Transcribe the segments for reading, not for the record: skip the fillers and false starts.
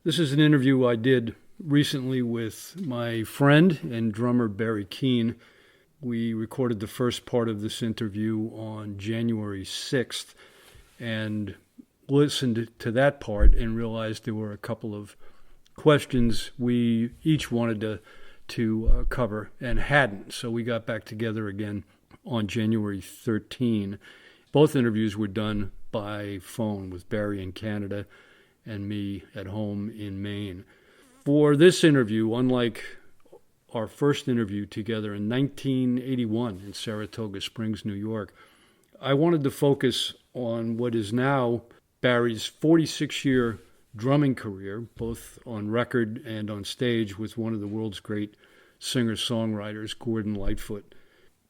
This is an interview I did recently with my friend and drummer Barry Keane. We recorded the first part of this interview on January 6th and listened to that part and realized there were a couple of questions we each wanted to cover and hadn't. So we got back together again on January 13. Both interviews were done by phone with Barry in Canada and me at home in Maine. For this interview, unlike our first interview together in 1981 in Saratoga Springs, New York, I wanted to focus on what is now Barry's 46-year drumming career, both on record and on stage with one of the world's great singer-songwriters, Gordon Lightfoot.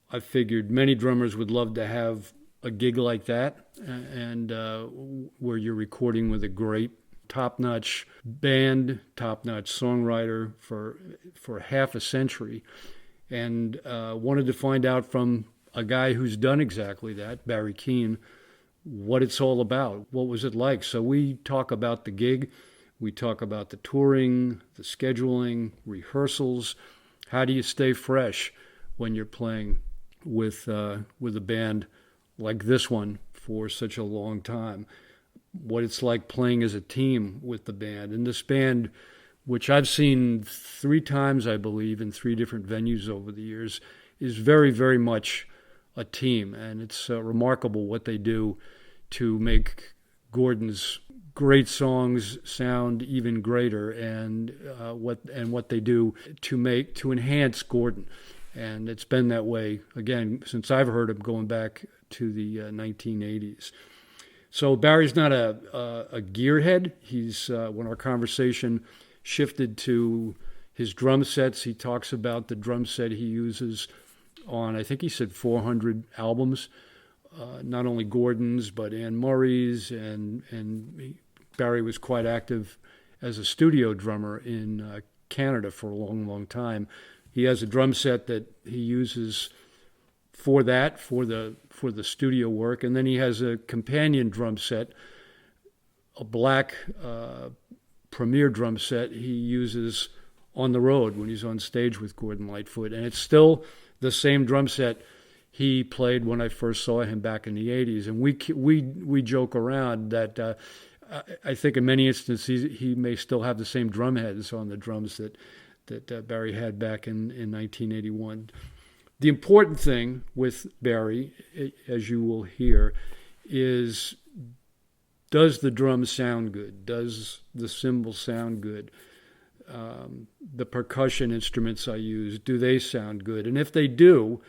I figured many drummers would love to have a gig like that, and where you're recording with a great top-notch band, top-notch songwriter for half a century, and wanted to find out from a guy who's done exactly that, Barry Keane, what it's all about. What was it like? So we talk about the gig, we talk about the touring, the scheduling, rehearsals. How do you stay fresh when you're playing with a band like this one for such a long time? What it's like playing as a team with the band. And this band, which I've seen 3 times, I believe, in 3 different venues over the years, is very, very much a team. And it's remarkable what they do to make Gordon's great songs sound even greater, and what they do to enhance Gordon. And it's been that way, again, since I've heard him going back to the 1980s. So Barry's not a gearhead. He's when our conversation shifted to his drum sets, he talks about the drum set he uses on, I think he said 400 albums, not only Gordon's, but Anne Murray's, and Barry was quite active as a studio drummer in Canada for a long, long time. He has a drum set that he uses for the studio work, and then he has a companion drum set, a black Premier drum set he uses on the road when he's on stage with Gordon Lightfoot, and it's still the same drum set he played when I first saw him back in the 80s. And we joke around that I think in many instances he may still have the same drum heads on the drums that Barry had back in 1981. The important thing with Barry, as you will hear, is, does the drum sound good? Does the cymbal sound good? The percussion instruments I use, do they sound good? And if they do,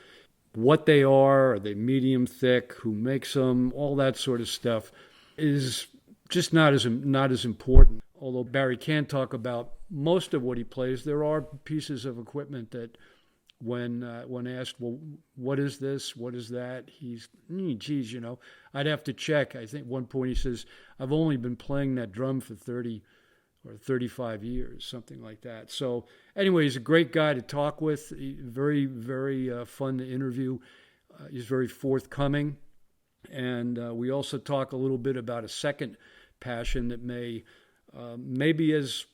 what they are they medium, thick, who makes them, all that sort of stuff is just not as important. Although Barry can talk about most of what he plays, there are pieces of equipment that when asked, well, what is this? What is that? He's, geez, I'd have to check. I think one point he says, I've only been playing that drum for 30 or 35 years, something like that. So anyway, he's a great guy to talk with. Very, very fun to interview. He's very forthcoming. And we also talk a little bit about a second passion that may be as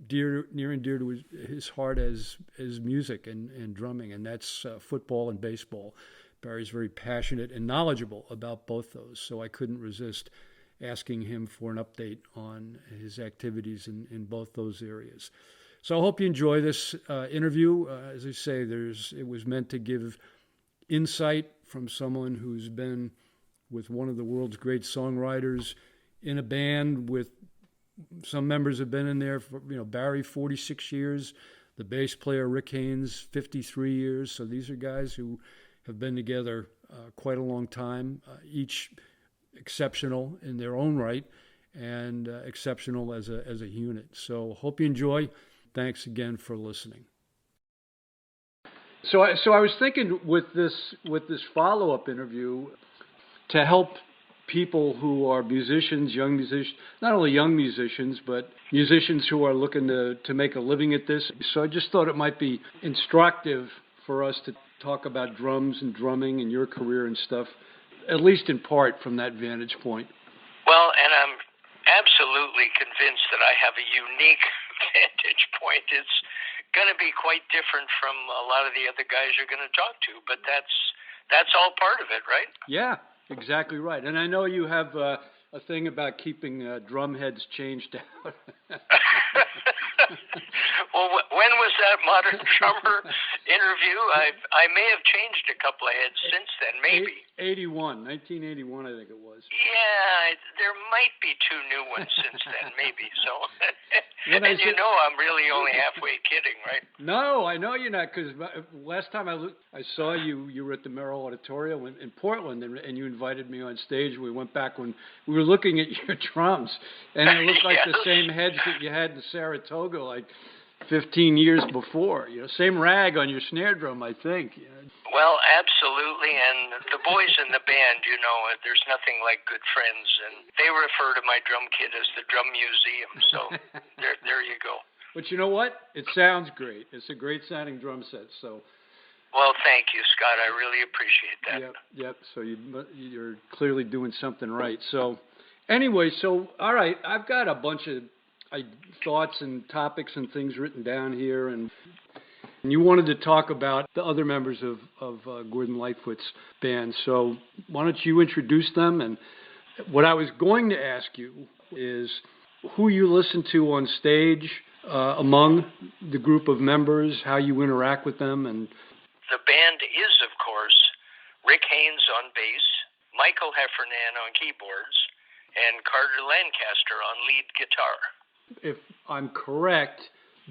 near and dear to his heart as music and drumming, and that's football and baseball. Barry's very passionate and knowledgeable about both those, so I couldn't resist asking him for an update on his activities in both those areas. So I hope you enjoy this interview. As I say, it was meant to give insight from someone who's been with one of the world's great songwriters in a band with some members have been in there for, Barry, 46 years, the bass player, Rick Haynes, 53 years. So these are guys who have been together quite a long time, each exceptional in their own right and exceptional as a unit. So hope you enjoy. Thanks again for listening. So I was thinking with this follow-up interview to help people who are musicians, young musicians, not only young musicians, but musicians who are looking to make a living at this. So I just thought it might be instructive for us to talk about drums and drumming and your career and stuff, at least in part from that vantage point. Well, and I'm absolutely absolutely convinced that I have a unique vantage point. It's going to be quite different from a lot of the other guys you're going to talk to, but that's all part of it, right? Yeah, exactly right. And I know you have a thing about keeping drum heads changed out. Well, when was that Modern Drummer interview? I may have changed a couple of heads since then, maybe. 1981, I think it was. Yeah, there might be two new ones since then, maybe. So, and you know I'm really only halfway kidding, right? No, I know you're not, because last time I saw you were at the Merrill Auditorium in Portland, and you invited me on stage. We went back when we were looking at your drums, and it looked like the same heads that you had in Saratoga, like 15 years before. Same rag on your snare drum, I think. Well, absolutely, and the boys in the band, there's nothing like good friends, and they refer to my drum kit as the Drum Museum, so there you go. But you know what? It sounds great. It's a great sounding drum set, so... Well, thank you, Scott. I really appreciate that. Yep. So you're clearly doing something right. So anyway, all right, I've got a bunch of thoughts and topics and things written down here, and you wanted to talk about the other members of Gordon Lightfoot's band. So why don't you introduce them? And what I was going to ask you is who you listen to on stage among the group of members, how you interact with them, and the band is, of course, Rick Haynes on bass, Michael Heffernan on keyboards, and Carter Lancaster on lead guitar. If I'm correct,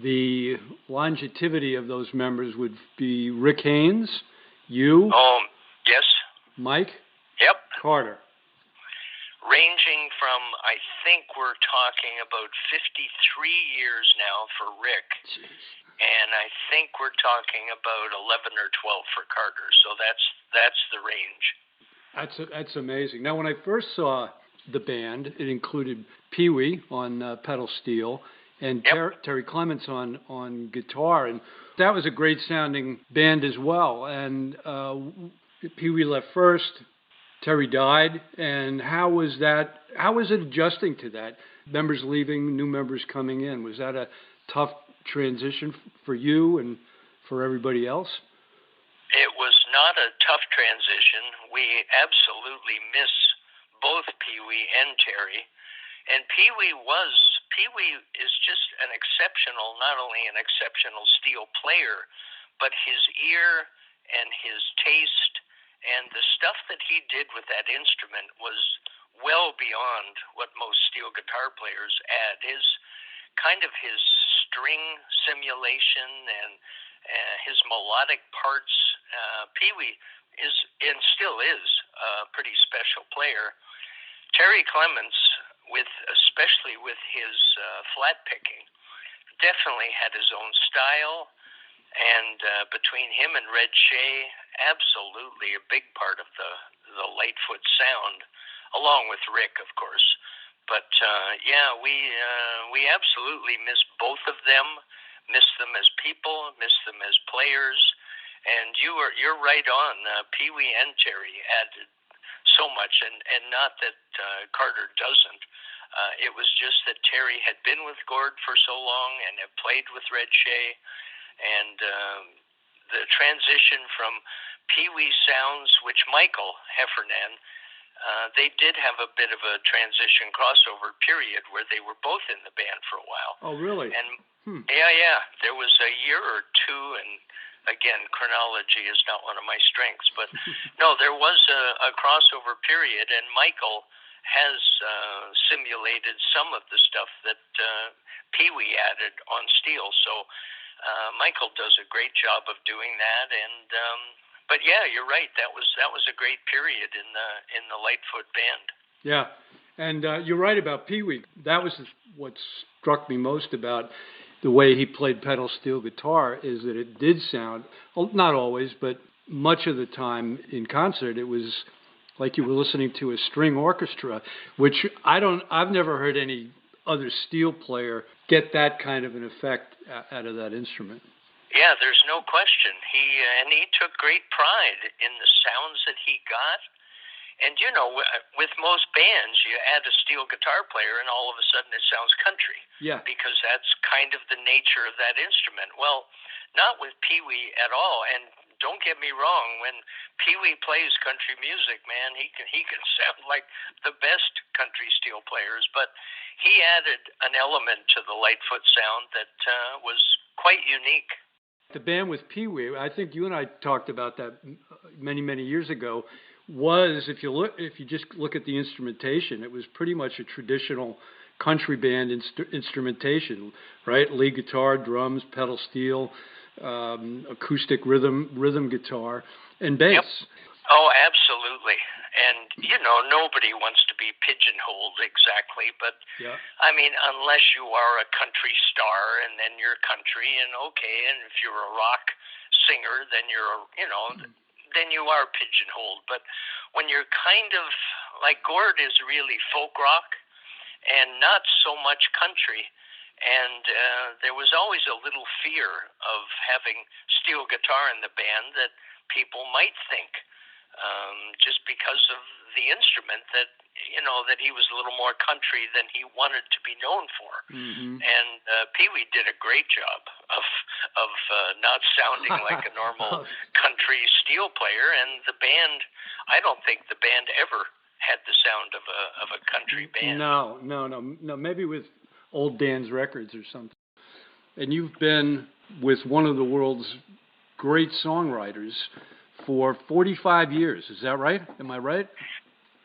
the longevity of those members would be Rick Haynes, you? Yes. Mike? Yep. Carter. Ranging from, I think we're talking about 53 years now for Rick. Jeez. And I think we're talking about 11 or 12 for Carter. So that's the range. That's amazing. Now, when I first saw the band, it included Pee Wee on pedal steel and Terry Clements on guitar, and that was a great sounding band as well. And Pee Wee left first. Terry died, and how was it adjusting to that? Members leaving, new members coming in. Was that a tough transition for you and for everybody else? It was not a tough transition. We absolutely miss both Pee Wee and Terry. And Pee Wee is just an exceptional, not only an exceptional steel player, but his ear and his taste and the stuff that he did with that instrument was well beyond what most steel guitar players add. His string simulation and his melodic parts. Pee Wee is and still is a pretty special player. Terry Clements, especially with his flat picking, definitely had his own style. And between him and Red Shea, absolutely a big part of the Lightfoot sound, along with Rick, of course. But we absolutely miss both of them. Miss them as people, miss them as players. And you're right on. Pee Wee and Terry added so much, and not that Carter doesn't. It was just that Terry had been with Gord for so long and had played with Red Shea. And the transition from Pee Wee sounds, which Michael Heffernan, they did have a bit of a transition crossover period where they were both in the band for a while. Oh, really? And yeah. There was a year or two, and again, chronology is not one of my strengths, but no, there was a crossover period, and Michael has simulated some of the stuff that Pee Wee added on steel. So Michael does a great job of doing that, and but yeah, you're right. That was a great period in the Lightfoot band. Yeah, and you're right about Pee Wee. That was what struck me most about the way he played pedal steel guitar, is that it did sound, not always, but much of the time in concert, it was like you were listening to a string orchestra, which I've never heard any other steel player get that kind of an effect out of that instrument. Yeah, there's no question. He took great pride in the sounds that he got, And, you know, with most bands, you add a steel guitar player, and all of a sudden it sounds country. Yeah. Because that's kind of the nature of that instrument. Well, not with Pee Wee at all. And don't get me wrong, when Pee Wee plays country music, man, he can sound like the best country steel players. But he added an element to the Lightfoot sound that was quite unique. The band with Pee Wee, I think you and I talked about that many, many years ago, was, if you just look at the instrumentation, it was pretty much a traditional country band instrumentation, right? Lead guitar, drums, pedal steel, acoustic rhythm guitar, and bass. Yep. Oh, absolutely. And, you know, nobody wants to be pigeonholed exactly, but, yeah. I mean, unless you are a country star, and then you're country, and okay, and if you're a rock singer, then you're, you know, then you are pigeonholed. But when you're kind of, like Gord is really folk rock, and not so much country, and there was always a little fear of having steel guitar in the band that people might think, just because of the instrument, that, you know, that he was a little more country than he wanted to be known for. Mm-hmm. And Pee Wee did a great job of not sounding like a normal country steel player. And the band, I don't think the band ever had the sound of a country band. No. Maybe with old Dan's records or something. And you've been with one of the world's great songwriters for 45 years. Is that right? Am I right?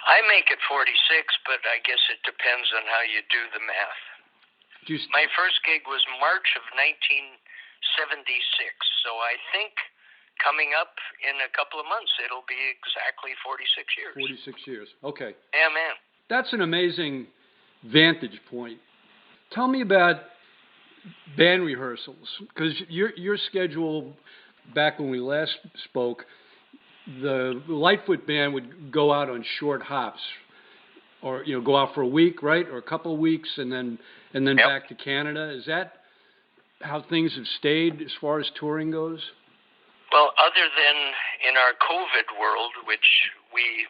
I make it 46, but I guess it depends on how you do the math. My first gig was March of 1976, so I think coming up in a couple of months, it'll be exactly 46 years. 46 years. Okay. Yeah, man. That's an amazing vantage point. Tell me about band rehearsals, because your schedule, back when we last spoke, the Lightfoot band would go out on short hops, or, you know, go out for a week, right, or a couple of weeks, and then Yep. back to Canada. Is that how things have stayed as far as touring goes? Well, other than in our COVID world, which we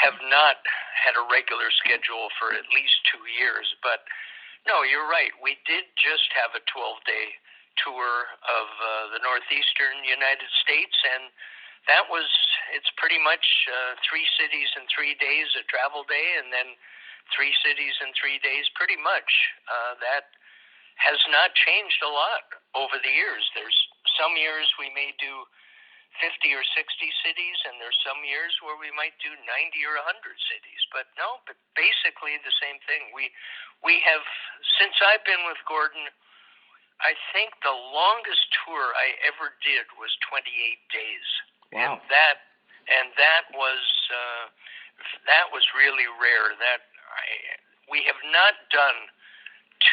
have not had a regular schedule for at least 2 years, but no, you're right. We did just have a 12-day tour of the northeastern United States, and it's pretty much 3 cities in 3 days, a travel day, and then 3 cities in 3 days, pretty much. That has not changed a lot over the years. There's some years we may do 50 or 60 cities, and there's some years where we might do 90 or 100 cities. But basically the same thing. We have, since I've been with Gordon, I think the longest tour I ever did was 28 days. Wow. And that was really rare. We have not done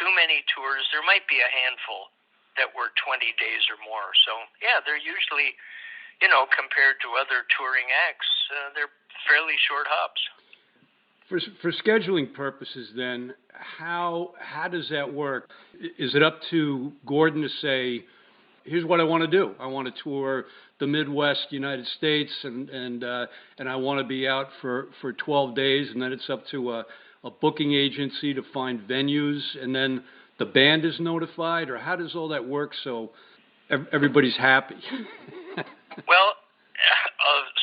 too many tours. There might be a handful that were 20 days or more. So, yeah, they're usually, you know, compared to other touring acts, they're fairly short hops. For scheduling purposes, then, how does that work? Is it up to Gordon to say, here's what I want to do. I want to tour the Midwest United States, and I want to be out for 12 days, and then it's up to a booking agency to find venues, and then the band is notified, or how does all that work so everybody's happy? Well,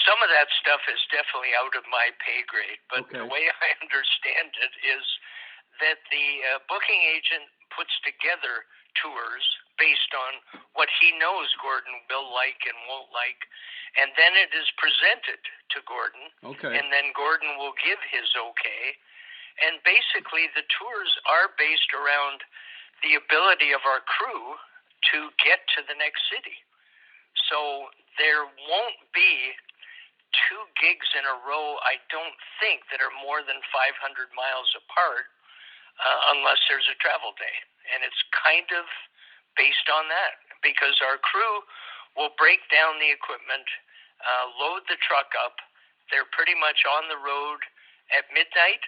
some of that stuff is definitely out of my pay grade, but okay. The way I understand it is that the booking agent puts together tours based on what he knows Gordon will like and won't like, and then it is presented to Gordon, okay. And then Gordon will give his okay, and basically the tours are based around the ability of our crew to get to the next city. So there won't be 2 gigs in a row, I don't think, that are more than 500 miles apart, unless there's a travel day. And it's kind of based on that, because our crew will break down the equipment, load the truck up. They're pretty much on the road at midnight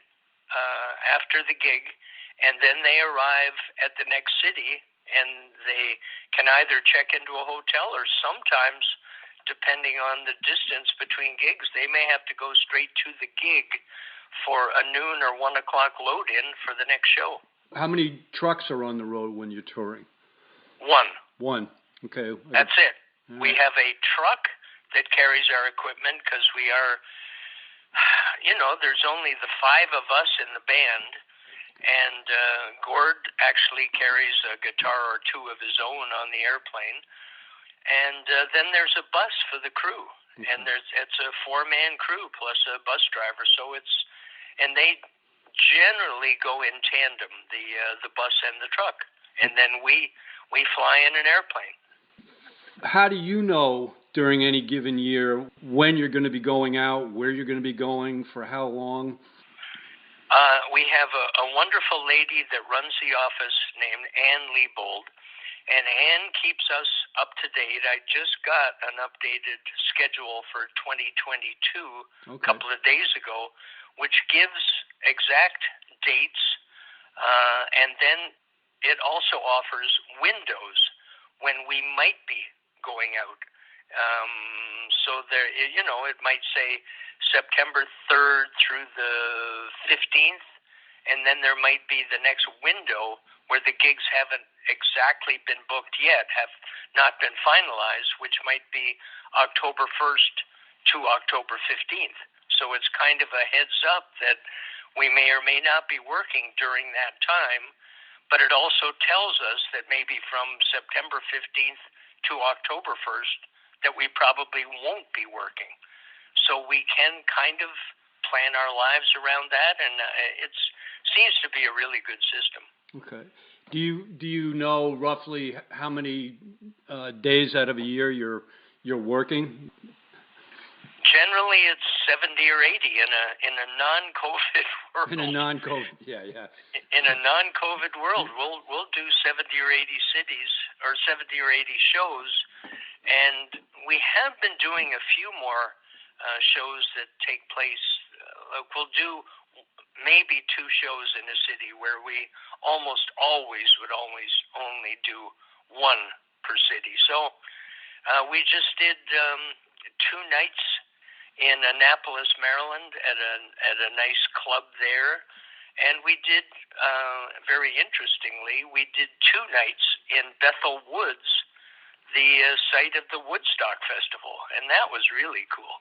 after the gig, and then they arrive at the next city, and they can either check into a hotel or sometimes depending on the distance between gigs. They may have to go straight to the gig for a noon or 1 o'clock load-in for the next show. How many trucks are on the road when you're touring? One. Okay. That's it. We have a truck that carries our equipment because we are, there's only the 5 of us in the band, and Gord actually carries a guitar or 2 of his own on the airplane, and then there's a bus for the crew, and it's a 4-man crew plus a bus driver, and they generally go in tandem, the bus and the truck, and then we fly in an airplane. How do you know during any given year when you're going to be going out, where you're going to be going, for how long? We have a wonderful lady that runs the office named Ann Leibold, and Ann keeps us up to date. I just got an updated schedule for 2022 a couple of days ago, which gives exact dates, and then it also offers windows when we might be going out. So there, it might say September 3rd through the 15th, and then there might be the next window where the gigs haven't exactly been booked yet, have not been finalized, which might be October 1st to October 15th. So it's kind of a heads up that we may or may not be working during that time, but it also tells us that maybe from September 15th to October 1st that we probably won't be working. So we can kind of plan our lives around that, and it seems to be a really good system. Okay. Do you know roughly how many days out of a year you're working? Generally, it's 70 or 80 in a non-COVID world. In a non-COVID, yeah. In a non-COVID world, we'll do 70 or 80 cities or 70 or 80 shows, and we have been doing a few more shows that take place. We'll do maybe 2 shows in a city where we almost always would only do 1 per city. So we just did 2 nights in Annapolis, Maryland, at a nice club there, and we did, very interestingly, we did 2 nights in Bethel Woods, the site of the Woodstock Festival, and that was really cool.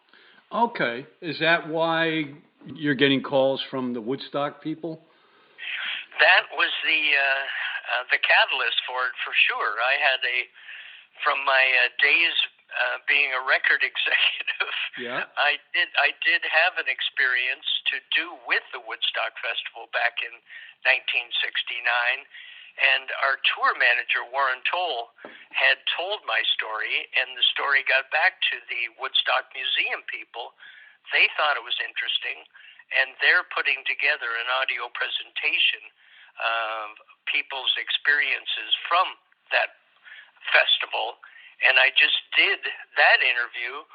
Okay, is that why you're getting calls from the Woodstock people? That was the catalyst for it, for sure. I had from my days being a record executive, I did have an experience to do with the Woodstock Festival back in 1969, and our tour manager, Warren Toll, had told my story, and the story got back to the Woodstock Museum people. They thought it was interesting, and they're putting together an audio presentation of people's experiences from that festival. And I just did that interview,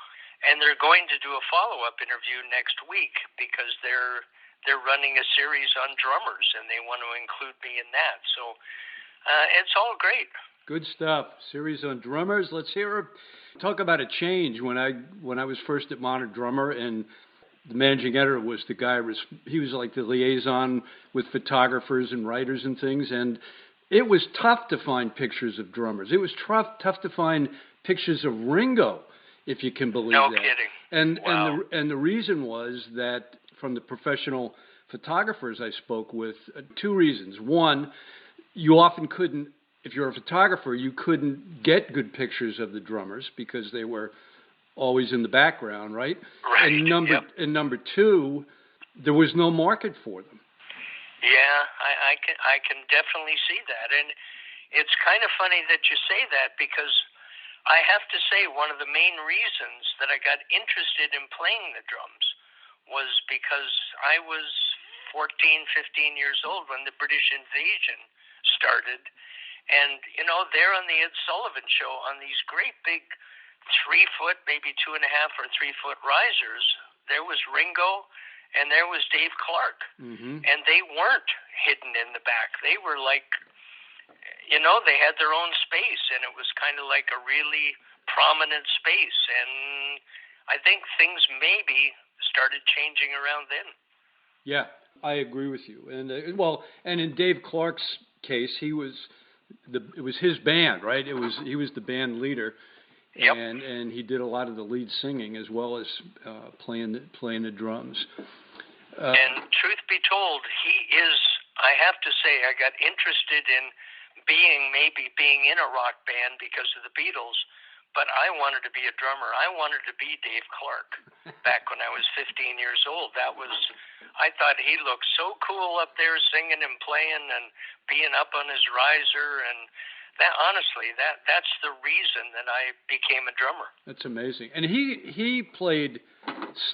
and they're going to do a follow-up interview next week because they're running a series on drummers, and they want to include me in that. So it's all great. Good stuff. Series on drummers. Let's talk about a change. When I was first at Modern Drummer, and the managing editor was the guy. He was like the liaison with photographers and writers and things, and it was tough to find pictures of drummers. It was tough to find pictures of Ringo, if you can believe that. No kidding. And the reason was that from the professional photographers I spoke with, 2 reasons. One, you often couldn't, if you're a photographer, you couldn't get good pictures of the drummers because they were always in the background, right? Right. And number 2, there was no market for them. Yeah, I can definitely see that, and it's kind of funny that you say that because I have to say one of the main reasons that I got interested in playing the drums was because I was 14, 15 years old when the British invasion started, and there on the Ed Sullivan Show on these great big 3-foot, maybe 2.5 or 3-foot risers, there was Ringo. And there was Dave Clark, and they weren't hidden in the back. They were like, they had their own space, and it was kind of like a really prominent space, and I think things maybe started changing around then. Yeah, I agree with you. And and in Dave Clark's case, it was his band, right? He was the band leader, Yep. and he did a lot of the lead singing as well as playing the drums. And truth be told, I have to say, I got interested in being in a rock band because of the Beatles, but I wanted to be a drummer. I wanted to be Dave Clark back when I was 15 years old. I thought he looked so cool up there singing and playing and being up on his riser, and that's the reason that I became a drummer. That's amazing. And he played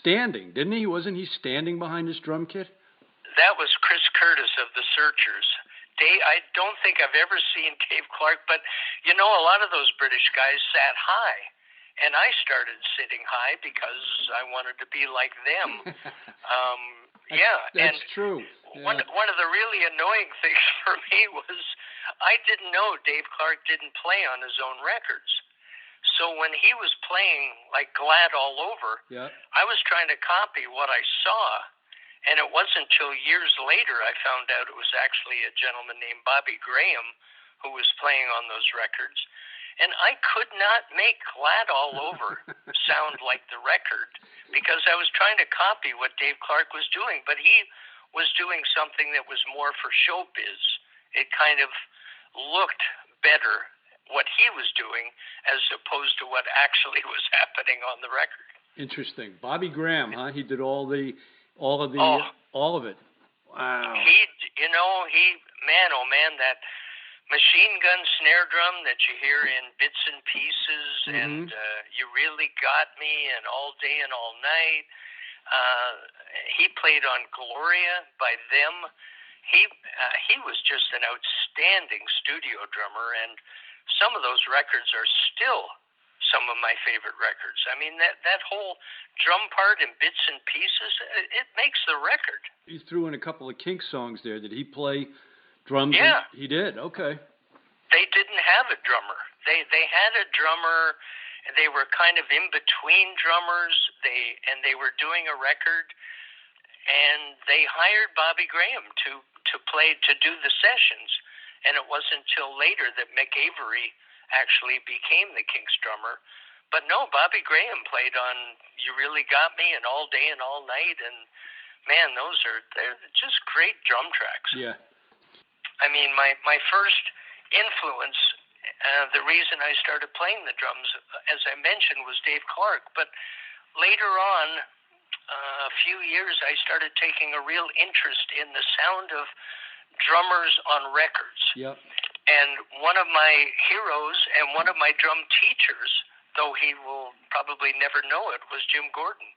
standing, didn't he? Wasn't he standing behind his drum kit? That was Chris Curtis of the Searchers. I don't think I've ever seen Dave Clark, but a lot of those British guys sat high, and I started sitting high because I wanted to be like them. That's true. Yeah. One of the really annoying things for me was I didn't know Dave Clark didn't play on his own records. So when he was playing like Glad All Over, I was trying to copy what I saw. And it wasn't until years later I found out it was actually a gentleman named Bobby Graham who was playing on those records. And I could not make Glad All Over sound like the record because I was trying to copy what Dave Clark was doing, but he was doing something that was more for showbiz. It kind of looked better what he was doing as opposed to what actually was happening on the record. Interesting. Bobby Graham, huh? He did all of it. Wow. That machine gun snare drum that you hear in Bits and Pieces, and You Really Got Me, and All Day and All Night. He played on Gloria by them. He was just an outstanding studio drummer, and some of those records are still some of my favorite records. I mean, that whole drum part in Bits and Pieces, it makes the record. He threw in a couple of Kinks songs there. Did he play drums? Yeah. He did, okay. They didn't have a drummer. They had a drummer, and they were kind of in between drummers, and they were doing a record, and they hired Bobby Graham to do the sessions. And it wasn't until later that Mick Avery actually became the Kinks drummer. But no, Bobby Graham played on You Really Got Me and All Day and All Night, and man, they're just great drum tracks. Yeah. I mean, my first influence, the reason I started playing the drums, as I mentioned, was Dave Clark. But later on, a few years, I started taking a real interest in the sound of drummers on records. Yep. And one of my heroes and one of my drum teachers, though he will probably never know it, was Jim Gordon.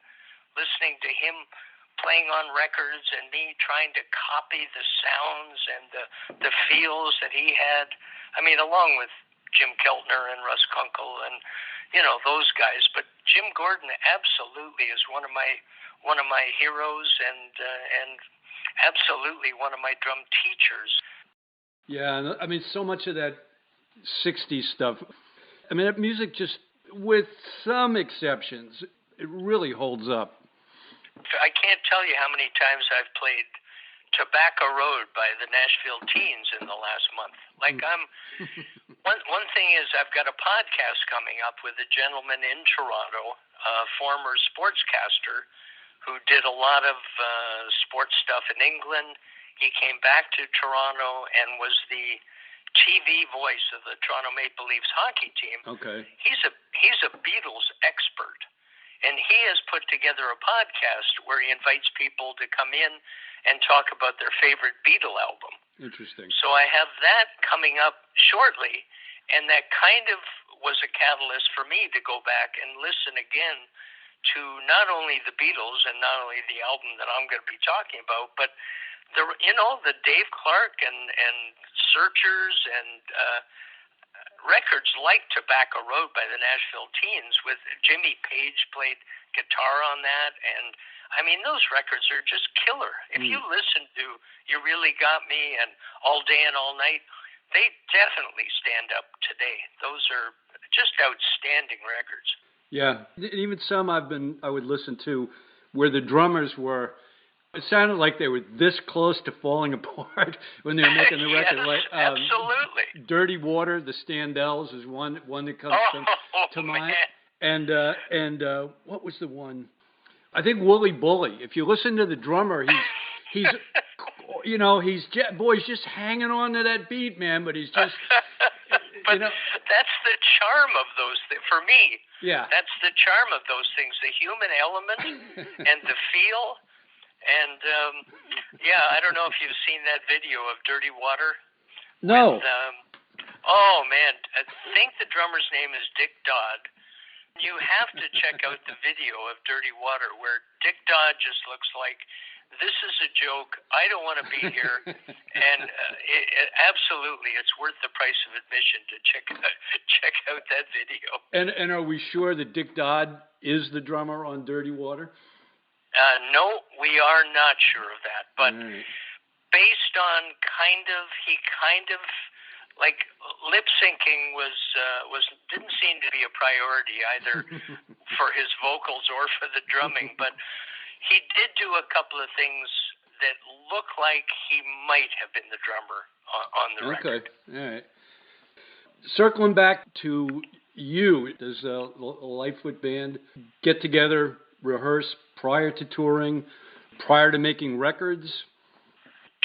Listening to him playing on records and me trying to copy the sounds and the feels that he had. I mean, along with Jim Keltner and Russ Kunkel and those guys, but Jim Gordon absolutely is one of my heroes and absolutely one of my drum teachers. Yeah, I mean, so much of that 60s stuff, I mean, that music just, with some exceptions, it really holds up. I can't tell you how many times I've played Tobacco Road by the Nashville Teens in the last month. Like one thing is I've got a podcast coming up with a gentleman in Toronto, a former sportscaster who did a lot of sports stuff in England. He came back to Toronto and was the TV voice of the Toronto Maple Leafs hockey team. Okay. He's a Beatles expert, and he has put together a podcast where he invites people to come in and talk about their favorite Beatle album. Interesting. So I have that coming up shortly, and that kind of was a catalyst for me to go back and listen again to not only the Beatles and not only the album that I'm going to be talking about, but the Dave Clark and Searchers and records like Tobacco Road by the Nashville Teens with Jimmy Page played guitar on that, and I mean those records are just killer. If you listen to You Really Got Me and All Day and All Night, they definitely stand up today. Those are just outstanding records. Yeah, even some I would listen to where the drummers were. It sounded like they were this close to falling apart when they were making the record. Yes, Like, absolutely. Dirty Water, the Standells is one that comes to mind. And what was the one? I think Wooly Bully. If you listen to the drummer, he's he's just hanging on to that beat, man. But he's just. But that's the charm of those things. For me, that's the charm of those things, the human element and the feel. And, I don't know if you've seen that video of Dirty Water. No. With, oh, man. I think the drummer's name is Dick Dodd. You have to check out the video of Dirty Water where Dick Dodd just looks like, this is a joke. I don't want to be here. And absolutely, it's worth the price of admission to check out that video. And are we sure that Dick Dodd is the drummer on Dirty Water? No, we are not sure of that. But based on he like lip syncing didn't seem to be a priority either for his vocals or for the drumming, but he did do a couple of things that look like he might have been the drummer on the record. Okay, all right. Circling back to you, does the Lightfoot Band get together, rehearse prior to touring, prior to making records?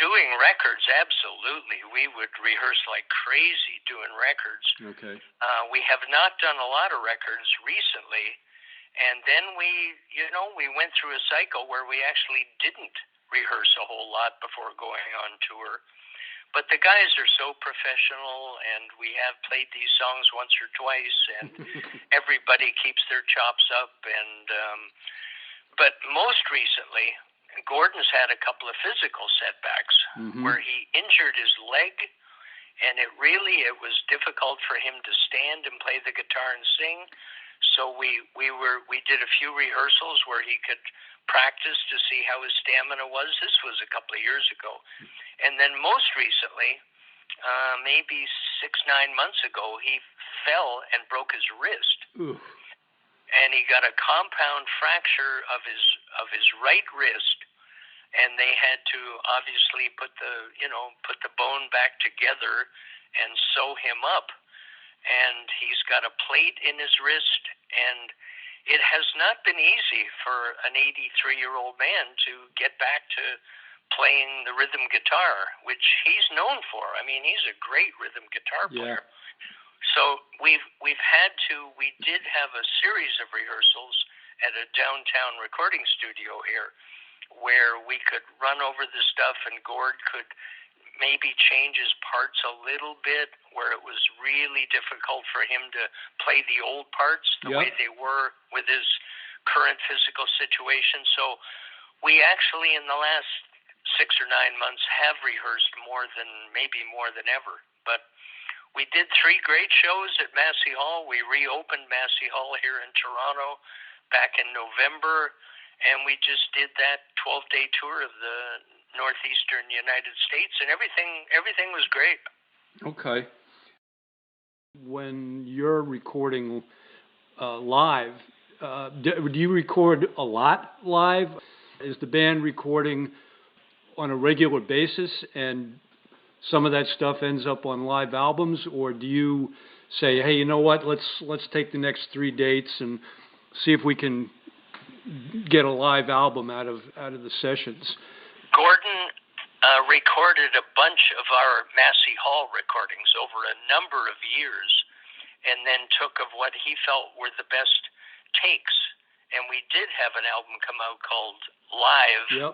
Doing records, absolutely. We would rehearse like crazy doing records. Okay. We have not done a lot of records recently. And then we went through a cycle where we actually didn't rehearse a whole lot before going on tour. But the guys are so professional, and we have played these songs once or twice, and everybody keeps their chops up. And but most recently, Gordon's had a couple of physical setbacks where he injured his leg, and it was difficult for him to stand and play the guitar and sing. So we did a few rehearsals where he could practice to see how his stamina was. This was a couple of years ago. And then most recently, maybe 6-9 months ago, he fell and broke his wrist. Ooh. And he got a compound fracture of his right wrist, and they had to obviously put the bone back together and sew him up. And he's got a plate in his wrist, and it has not been easy for an 83-year-old man to get back to playing the rhythm guitar, which he's known for. I mean, he's a great rhythm guitar player. So we did have a series of rehearsals at a downtown recording studio here where we could run over the stuff, and Gord could maybe change his parts a little bit where it was really difficult for him to play the old parts the way they were with his current physical situation. So we actually in the last 6 or 9 months have rehearsed more than ever. But we did 3 great shows at Massey Hall. We reopened Massey Hall here in Toronto back in November, and we just did that 12-day tour of the northeastern United States, and everything was great. Okay. When you're recording live, do you record a lot live? Is the band recording on a regular basis, and some of that stuff ends up on live albums, or do you say, hey, you know what, let's take the next 3 dates and see if we can get a live album out of the sessions? Gordon recorded a bunch of our Massey Hall recordings over a number of years, and then took of what he felt were the best takes. And we did have an album come out called Live,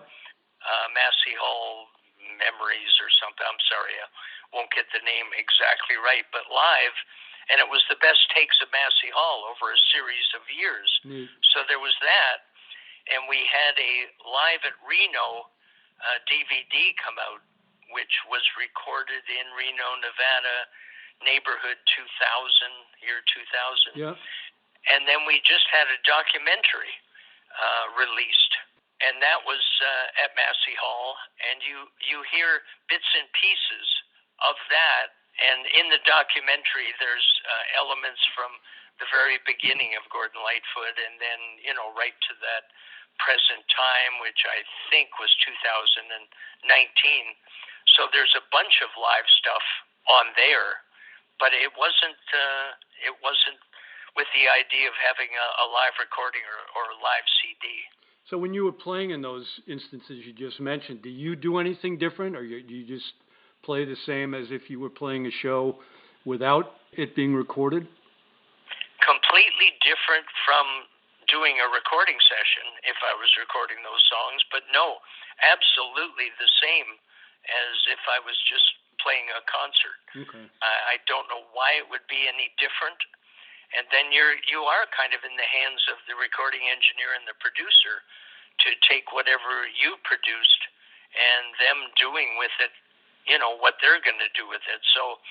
Massey Hall Memories or something. I'm sorry, I won't get the name exactly right, but Live. And it was the best takes of Massey Hall over a series of years. So there was that. And we had a Live at Reno DVD come out, which was recorded in Reno, Nevada, neighborhood 2000, year 2000. Yeah. And then we just had a documentary released, and that was at Massey Hall. And you hear bits and pieces of that, And in the documentary, there's elements from the very beginning of Gordon Lightfoot, and then, right to that present time, which I think was 2019. So there's a bunch of live stuff on there, but it wasn't with the idea of having a live recording or a live CD. So when you were playing in those instances you just mentioned, do you do anything different, or do you just play the same as if you were playing a show without it being recorded? Completely different from doing a recording session if I was recording those songs, but no, absolutely the same as if I was just playing a concert. Okay. I don't know why it would be any different. And then you are kind of in the hands of the recording engineer and the producer to take whatever you produced and them doing with it, what they're going to do with it. So,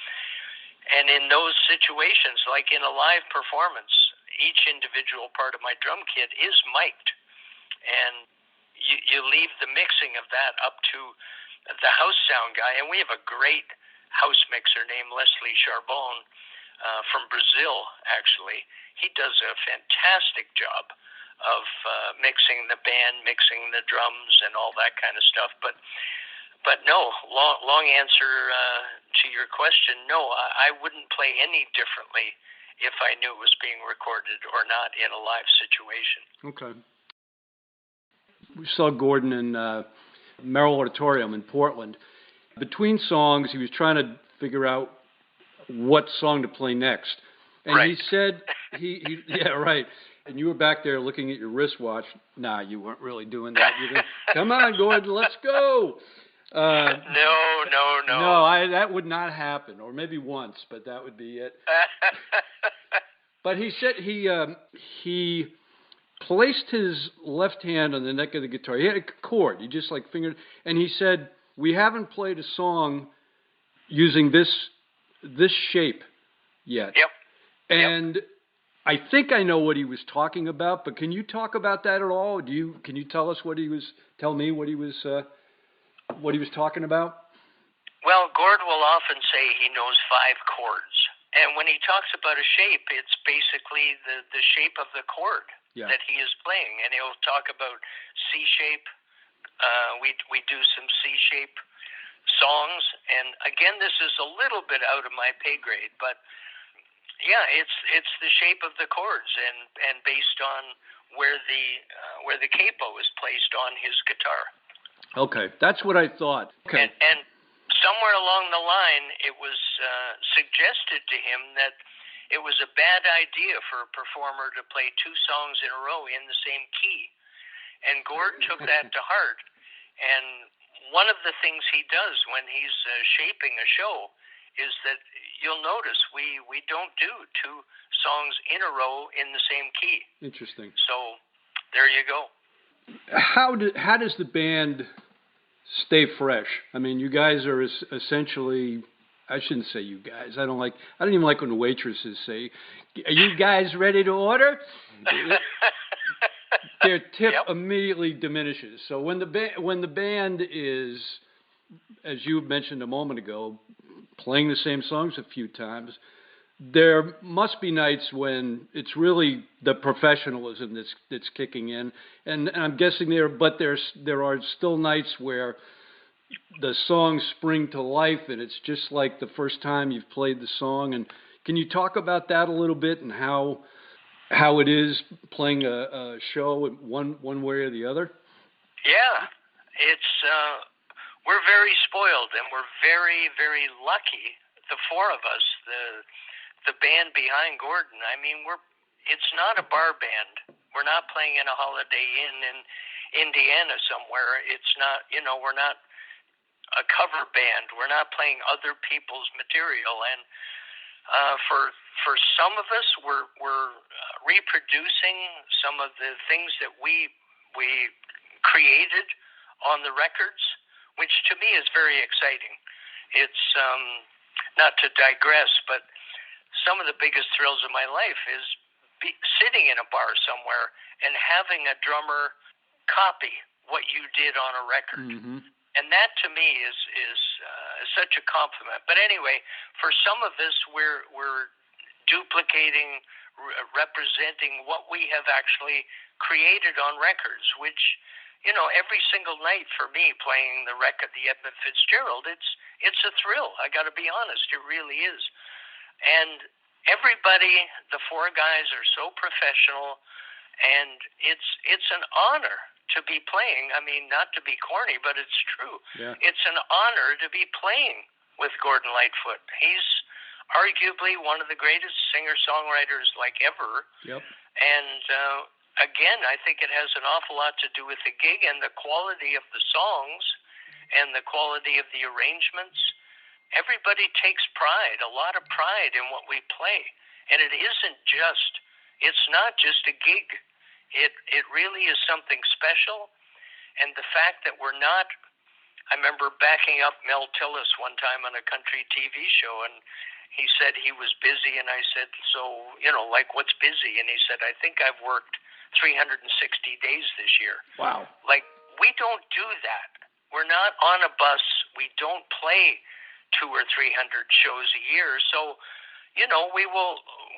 and in those situations, like in a live performance, each individual part of my drum kit is mic'd, and you leave the mixing of that up to the house sound guy. And we have a great house mixer named Leslie Charbonne from Brazil, actually. He does a fantastic job of mixing the band, mixing the drums, and all that kind of stuff. But no, long answer to your question, no, I wouldn't play any differently if I knew it was being recorded or not in a live situation. Okay. We saw Gordon in Merrill Auditorium in Portland. Between songs, he was trying to figure out what song to play next. And right. He said, yeah, right. And you were back there looking at your wristwatch. Nah, you weren't really doing that. You're going, come on, Gordon, let's go. No. No, that would not happen. Or maybe once, but that would be it. But he said he placed his left hand on the neck of the guitar. He had a chord. He just fingered. And he said, we haven't played a song using this shape yet. Yep. And I think I know what he was talking about, but can you talk about that at all? Can you tell me what he was talking about? Well, Gord will often say he knows 5 chords. And when he talks about a shape, it's basically the shape of the chord that he is playing. And he'll talk about C shape. We do some C shape songs. And again, this is a little bit out of my pay grade, but yeah, it's the shape of the chords and based on where the capo is placed on his guitar. Okay, that's what I thought. Okay. And somewhere along the line, it was suggested to him that it was a bad idea for a performer to play 2 songs in a row in the same key. And Gord took that to heart. And one of the things he does when he's shaping a show is that you'll notice we don't do 2 songs in a row in the same key. Interesting. So there you go. How does the band stay fresh? I mean, you guys are essentially, I shouldn't say you guys. I don't even like when the waitresses say, "Are you guys ready to order?" Their tip immediately diminishes. So when the band is, as you mentioned a moment ago, playing the same songs a few times, there must be nights when it's really the professionalism that's kicking in, and I'm guessing there are still nights where the songs spring to life, and it's just like the first time you've played the song. And can you talk about that a little bit and how it is playing a show one way or the other? Yeah, it's we're very spoiled, and we're very, very lucky. The 4 of us, the band behind Gordon. I mean, it's not a bar band. We're not playing in a Holiday Inn in Indiana somewhere. It's not, we're not a cover band. We're not playing other people's material. And for some of us, we're reproducing some of the things that we created on the records, which to me is very exciting. It's not to digress, but some of the biggest thrills of my life is sitting in a bar somewhere and having a drummer copy what you did on a record. Mm-hmm. And that to me is such a compliment. But anyway, for some of us, we're duplicating, representing what we have actually created on records, which, every single night for me playing the record, the Edmond Fitzgerald, it's a thrill. I got to be honest, it really is. And everybody, the four guys are so professional, and it's an honor to be playing. I mean, not to be corny, but it's true. Yeah. It's an honor to be playing with Gordon Lightfoot. He's arguably one of the greatest singer-songwriters ever. Yep. And again, I think it has an awful lot to do with the gig and the quality of the songs and the quality of the arrangements. Everybody takes pride, a lot of pride in what we play. And it's not just a gig. It really is something special. And the fact that we're not, I remember backing up Mel Tillis one time on a country TV show, and he said he was busy, and I said, so, what's busy? And he said, I think I've worked 360 days this year. Wow. We don't do that. We're not on a bus. We don't play 200 or 300 shows a year. So,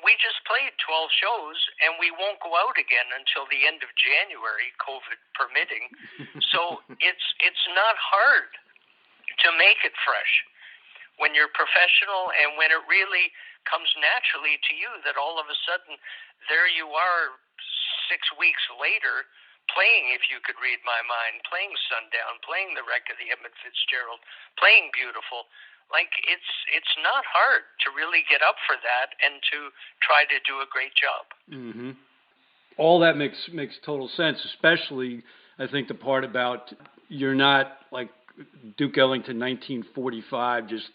we just played 12 shows, and we won't go out again until the end of January, COVID permitting. So it's not hard to make it fresh when you're professional and when it really comes naturally to you that all of a sudden there you are 6 weeks later playing If You Could Read My Mind, playing Sundown, playing the wreck of the Edmond Fitzgerald, playing Beautiful. It's not hard to really get up for that and to try to do a great job. Mm-hmm. All that makes total sense, especially I think the part about you're not like Duke Ellington 1945, just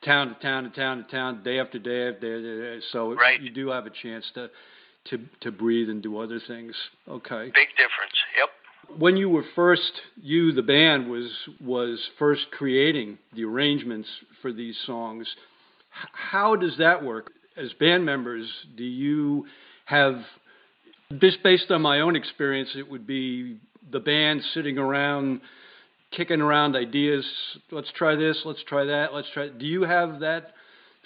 town to town to town to town, day after day after day. So right. You do have a chance to breathe and do other things. Okay. Big difference. Yep. When you were the band was first creating the arrangements for these songs, how does that work? As band members, do you have, just based on my own experience, it would be the band sitting around, kicking around ideas, let's try this, let's try that, do you have that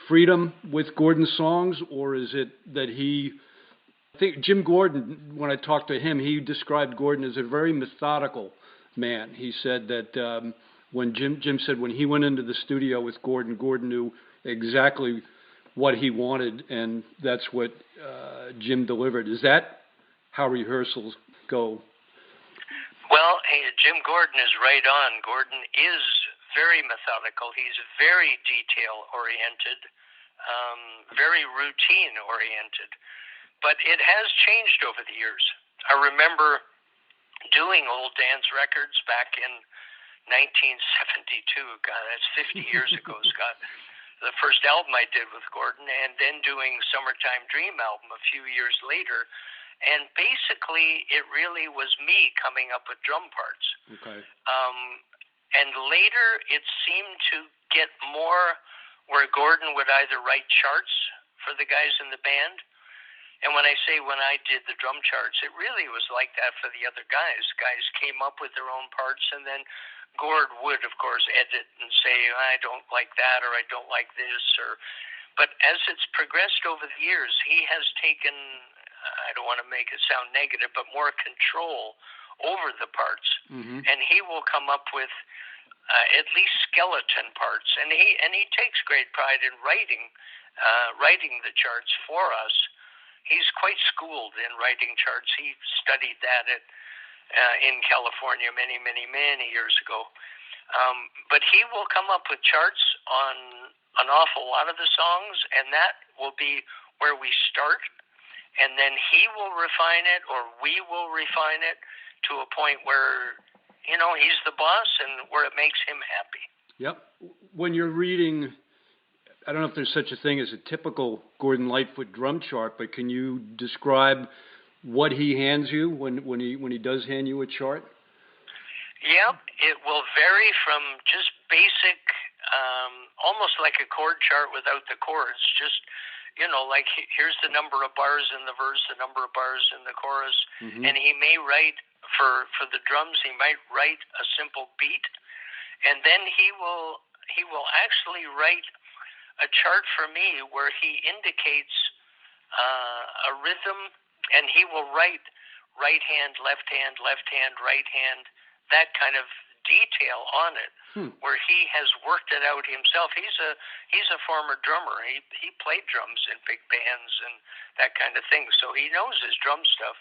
freedom with Gordon's songs, or is it that I think Jim Gordon, when I talked to him, he described Gordon as a very methodical man. He said that when Jim said when he went into the studio with Gordon knew exactly what he wanted, and that's what Jim delivered. Is that how rehearsals go? Well, Jim Gordon is right on. Gordon is very methodical. He's very detail-oriented, very routine-oriented. But it has changed over the years. I remember doing old dance records back in 1972. God, that's 50 years ago, Scott. The first album I did with Gordon, and then doing Summertime Dream album a few years later. And basically, it really was me coming up with drum parts. Okay. And later, it seemed to get more where Gordon would either write charts for the guys in the band. And when I say when I did the drum charts, it really was like that for the other guys. Guys came up with their own parts, and then Gord would, of course, edit and say, I don't like that, or I don't like this. But as it's progressed over the years, he has taken, I don't want to make it sound negative, but more control over the parts. Mm-hmm. And he will come up with at least skeleton parts. And he takes great pride in writing the charts for us. He's quite schooled in writing charts. He studied that in California many, many, many years ago. But he will come up with charts on an awful lot of the songs, and that will be where we start. And then he will refine it, or we will refine it to a point where, he's the boss and where it makes him happy. Yep. When you're reading, I don't know if there's such a thing as a typical Gordon Lightfoot drum chart, but can you describe what he hands you when he does hand you a chart? Yep, it will vary from just basic, almost like a chord chart without the chords. Just, like here's the number of bars in the verse, the number of bars in the chorus, mm-hmm. And he may write for the drums. He might write a simple beat, and then he will actually write a chart for me where he indicates a rhythm, and he will write right hand, left hand, right hand, that kind of detail on it, where he has worked it out himself. He's a former drummer. He played drums in big bands and that kind of thing, so he knows his drum stuff.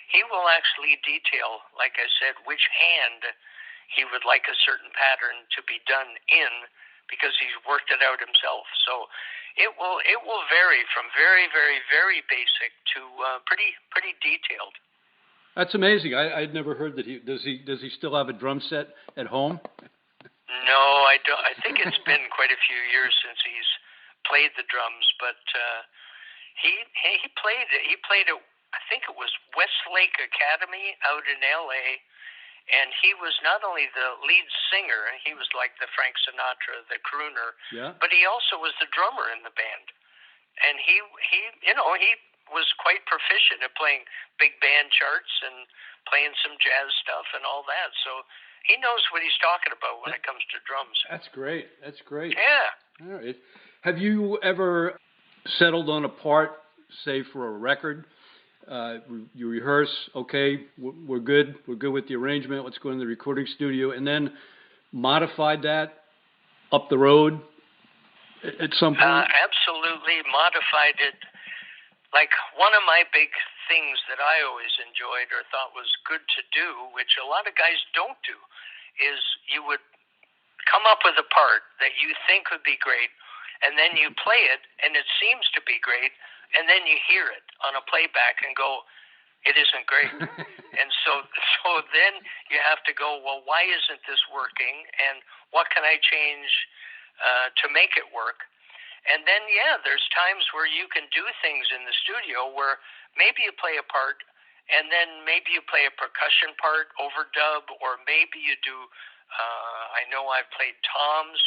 He will actually detail, like I said, which hand he would like a certain pattern to be done in, because he's worked it out himself. So it will vary from very, very, very basic to pretty detailed. That's amazing. I'd never heard that. Does he still have a drum set at home? No, I don't. I think it's been quite a few years since he's played the drums, but he played at, I think it was Westlake Academy out in L.A., and he was not only the lead singer, he was like the Frank Sinatra, the crooner, but he also was the drummer in the band. And he was quite proficient at playing big band charts and playing some jazz stuff and all that. So he knows what he's talking about when it comes to drums. That's great. Yeah. All right. Have you ever settled on a part, say, for a record? You rehearse, okay, we're good with the arrangement, let's go in the recording studio, and then modified that up the road at some point? Absolutely modified it. Like, one of my big things that I always enjoyed or thought was good to do, which a lot of guys don't do, is you would come up with a part that you think would be great, and then you play it, and it seems to be great, and then you hear it on a playback and go, it isn't great. And so then you have to go, well, why isn't this working, and what can I change to make it work? And then, there's times where you can do things in the studio where maybe you play a part, and then maybe you play a percussion part overdub, or maybe you do, I know I've played toms,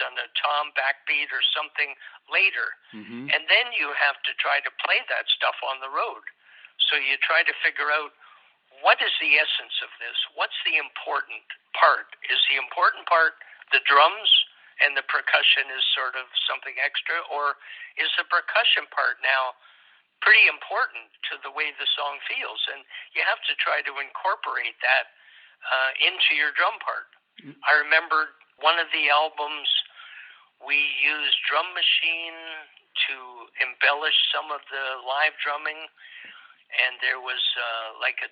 done a tom backbeat or something later. Mm-hmm. And then you have to try to play that stuff on the road. So you try to figure out, what is the essence of this? What's the important part? Is the important part the drums and the percussion is sort of something extra? Or is the percussion part now pretty important to the way the song feels? And you have to try to incorporate that into your drum part. Mm-hmm. I remember one of the albums, we used drum machine to embellish some of the live drumming, and there was like a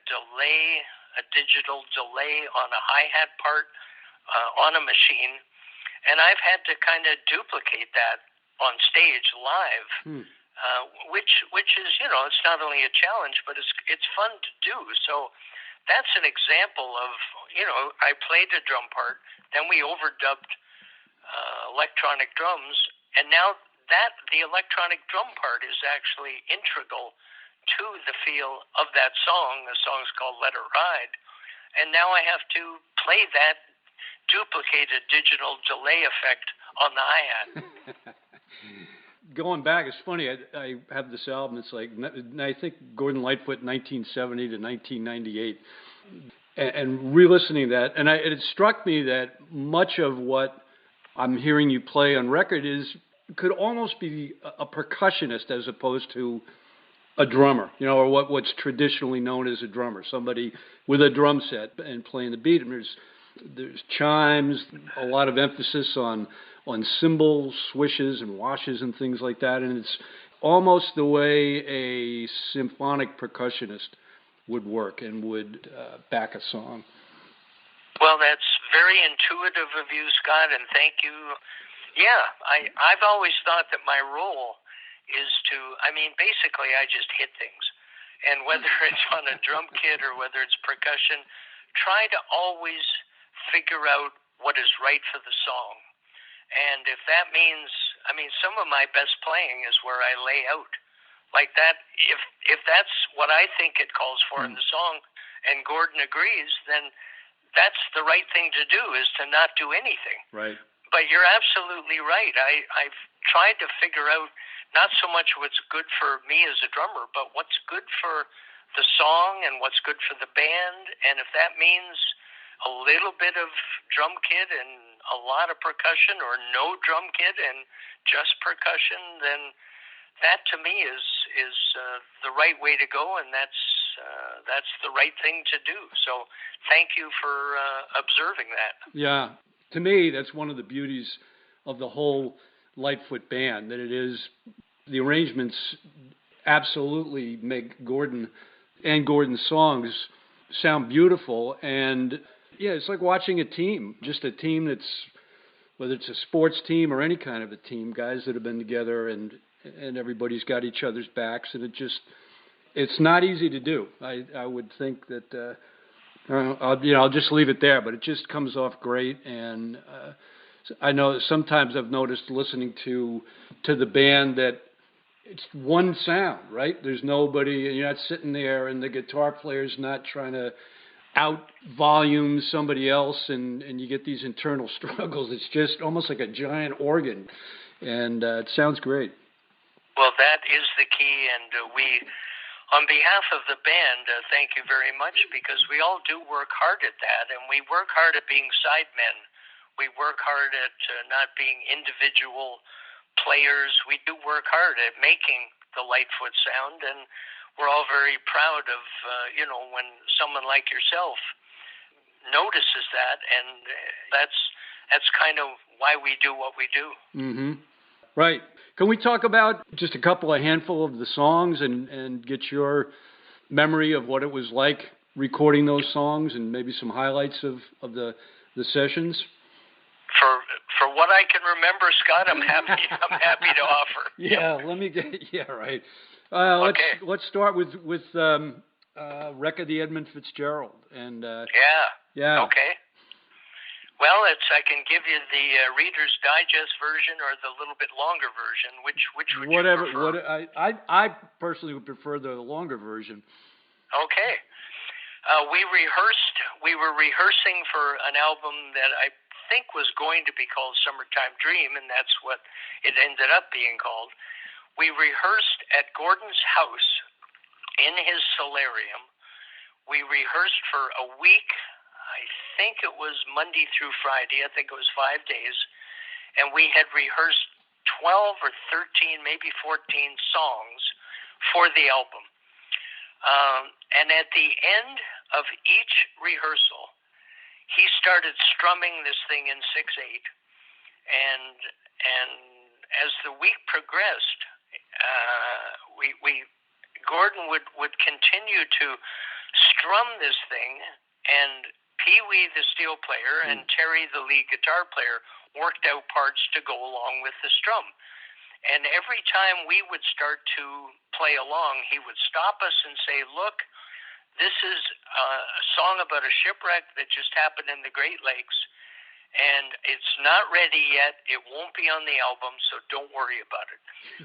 digital delay on a hi-hat part on a machine, and I've had to kind of duplicate that on stage live, which is, it's not only a challenge, but it's fun to do. So that's an example of, I played a drum part, then we overdubbed electronic drums, and now the electronic drum part is actually integral to the feel of that song. The song's called Let It Ride, and now I have to play that duplicated digital delay effect on the hi-hat. Going back, it's funny, I have this album, it's like, I think Gordon Lightfoot, 1970 to 1998, and re-listening to that, and it struck me that much of what I'm hearing you play on record could almost be a percussionist as opposed to a drummer, or what's traditionally known as a drummer, somebody with a drum set and playing the beat. And there's chimes, a lot of emphasis on cymbals, swishes, and washes and things like that, and it's almost the way a symphonic percussionist would work and would back a song. Well, that's very intuitive of you, Scott, and thank you. Yeah, I've always thought that my role is to, basically I just hit things. And whether it's on a drum kit or whether it's percussion, try to always figure out what is right for the song. And if that means, some of my best playing is where I lay out like that. If that's what I think it calls for in the song, and Gordon agrees, then that's the right thing to do, is to not do anything. Right. But you're absolutely right. I've tried to figure out not so much what's good for me as a drummer, but what's good for the song and what's good for the band. And if that means a little bit of drum kit and a lot of percussion, or no drum kit and just percussion, then that to me is the right way to go, and that's the right thing to do. So thank you for observing that. Yeah, to me, that's one of the beauties of the whole Lightfoot band, that it is, the arrangements absolutely make Gordon and Gordon's songs sound beautiful. And yeah, it's like watching a team, just a team that's, whether it's a sports team or any kind of a team, guys that have been together and everybody's got each other's backs, and it's not easy to do. I would think that, I'll just leave it there, but it just comes off great. And I know that sometimes I've noticed listening to the band that it's one sound, right? There's nobody, you're not sitting there, and the guitar player's not trying to out volume somebody else, and you get these internal struggles. It's just almost like a giant organ, and it sounds great. Well, that is the key, and we, on behalf of the band, thank you very much, because we all do work hard at that, and we work hard at being sidemen. We work hard at not being individual players. We do work hard at making the Lightfoot sound, and we're all very proud of, when someone like yourself notices that, and that's kind of why we do what we do. Mm-hmm. Right. Can we talk about just a handful of the songs and get your memory of what it was like recording those songs, and maybe some highlights of the sessions? For what I can remember, Scott, I'm happy to offer. Yeah, right. Okay. Let's start with Wreck of the Edmond Fitzgerald, and yeah. Okay. Well, I can give you the Reader's Digest version or the little bit longer version. Which would you prefer? I personally would prefer the longer version. Okay. We were rehearsing for an album that I think was going to be called Summertime Dream, and that's what it ended up being called. We rehearsed at Gordon's house in his solarium. We rehearsed for a week. I think it was Monday through Friday. I think it was 5 days. And we had rehearsed 12 or 13, maybe 14 songs for the album. And at the end of each rehearsal, he started strumming this thing in 6/8. And as the week progressed, Gordon would continue to strum this thing, and Pee-wee, the steel player, and Terry, the lead guitar player, worked out parts to go along with the strum. And every time we would start to play along, he would stop us and say, look, this is a song about a shipwreck that just happened in the Great Lakes, and it's not ready yet. It won't be on the album, so don't worry about it.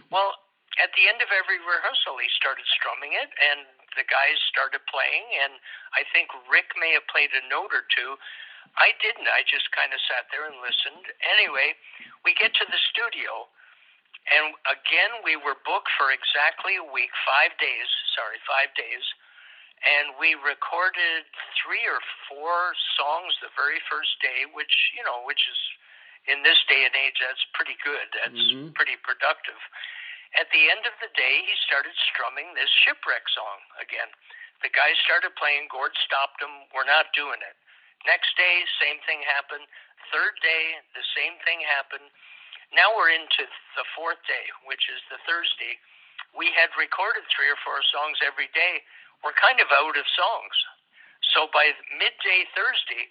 Well, at the end of every rehearsal, he started strumming it, and the guys started playing, and I think Rick may have played a note or two. I didn't. I just kind of sat there and listened. Anyway, we get to the studio, and again, we were booked for exactly a week, 5 days, and we recorded 3 or 4 songs the very first day, which is, in this day and age, that's pretty good. That's pretty productive. At the end of the day, he started strumming this shipwreck song again. The guys started playing. Gord stopped him. We're not doing it. Next day, same thing happened. Third day, the same thing happened. Now we're into the 4th day, which is the Thursday. We had recorded 3 or 4 songs every day. We're kind of out of songs. So by midday Thursday,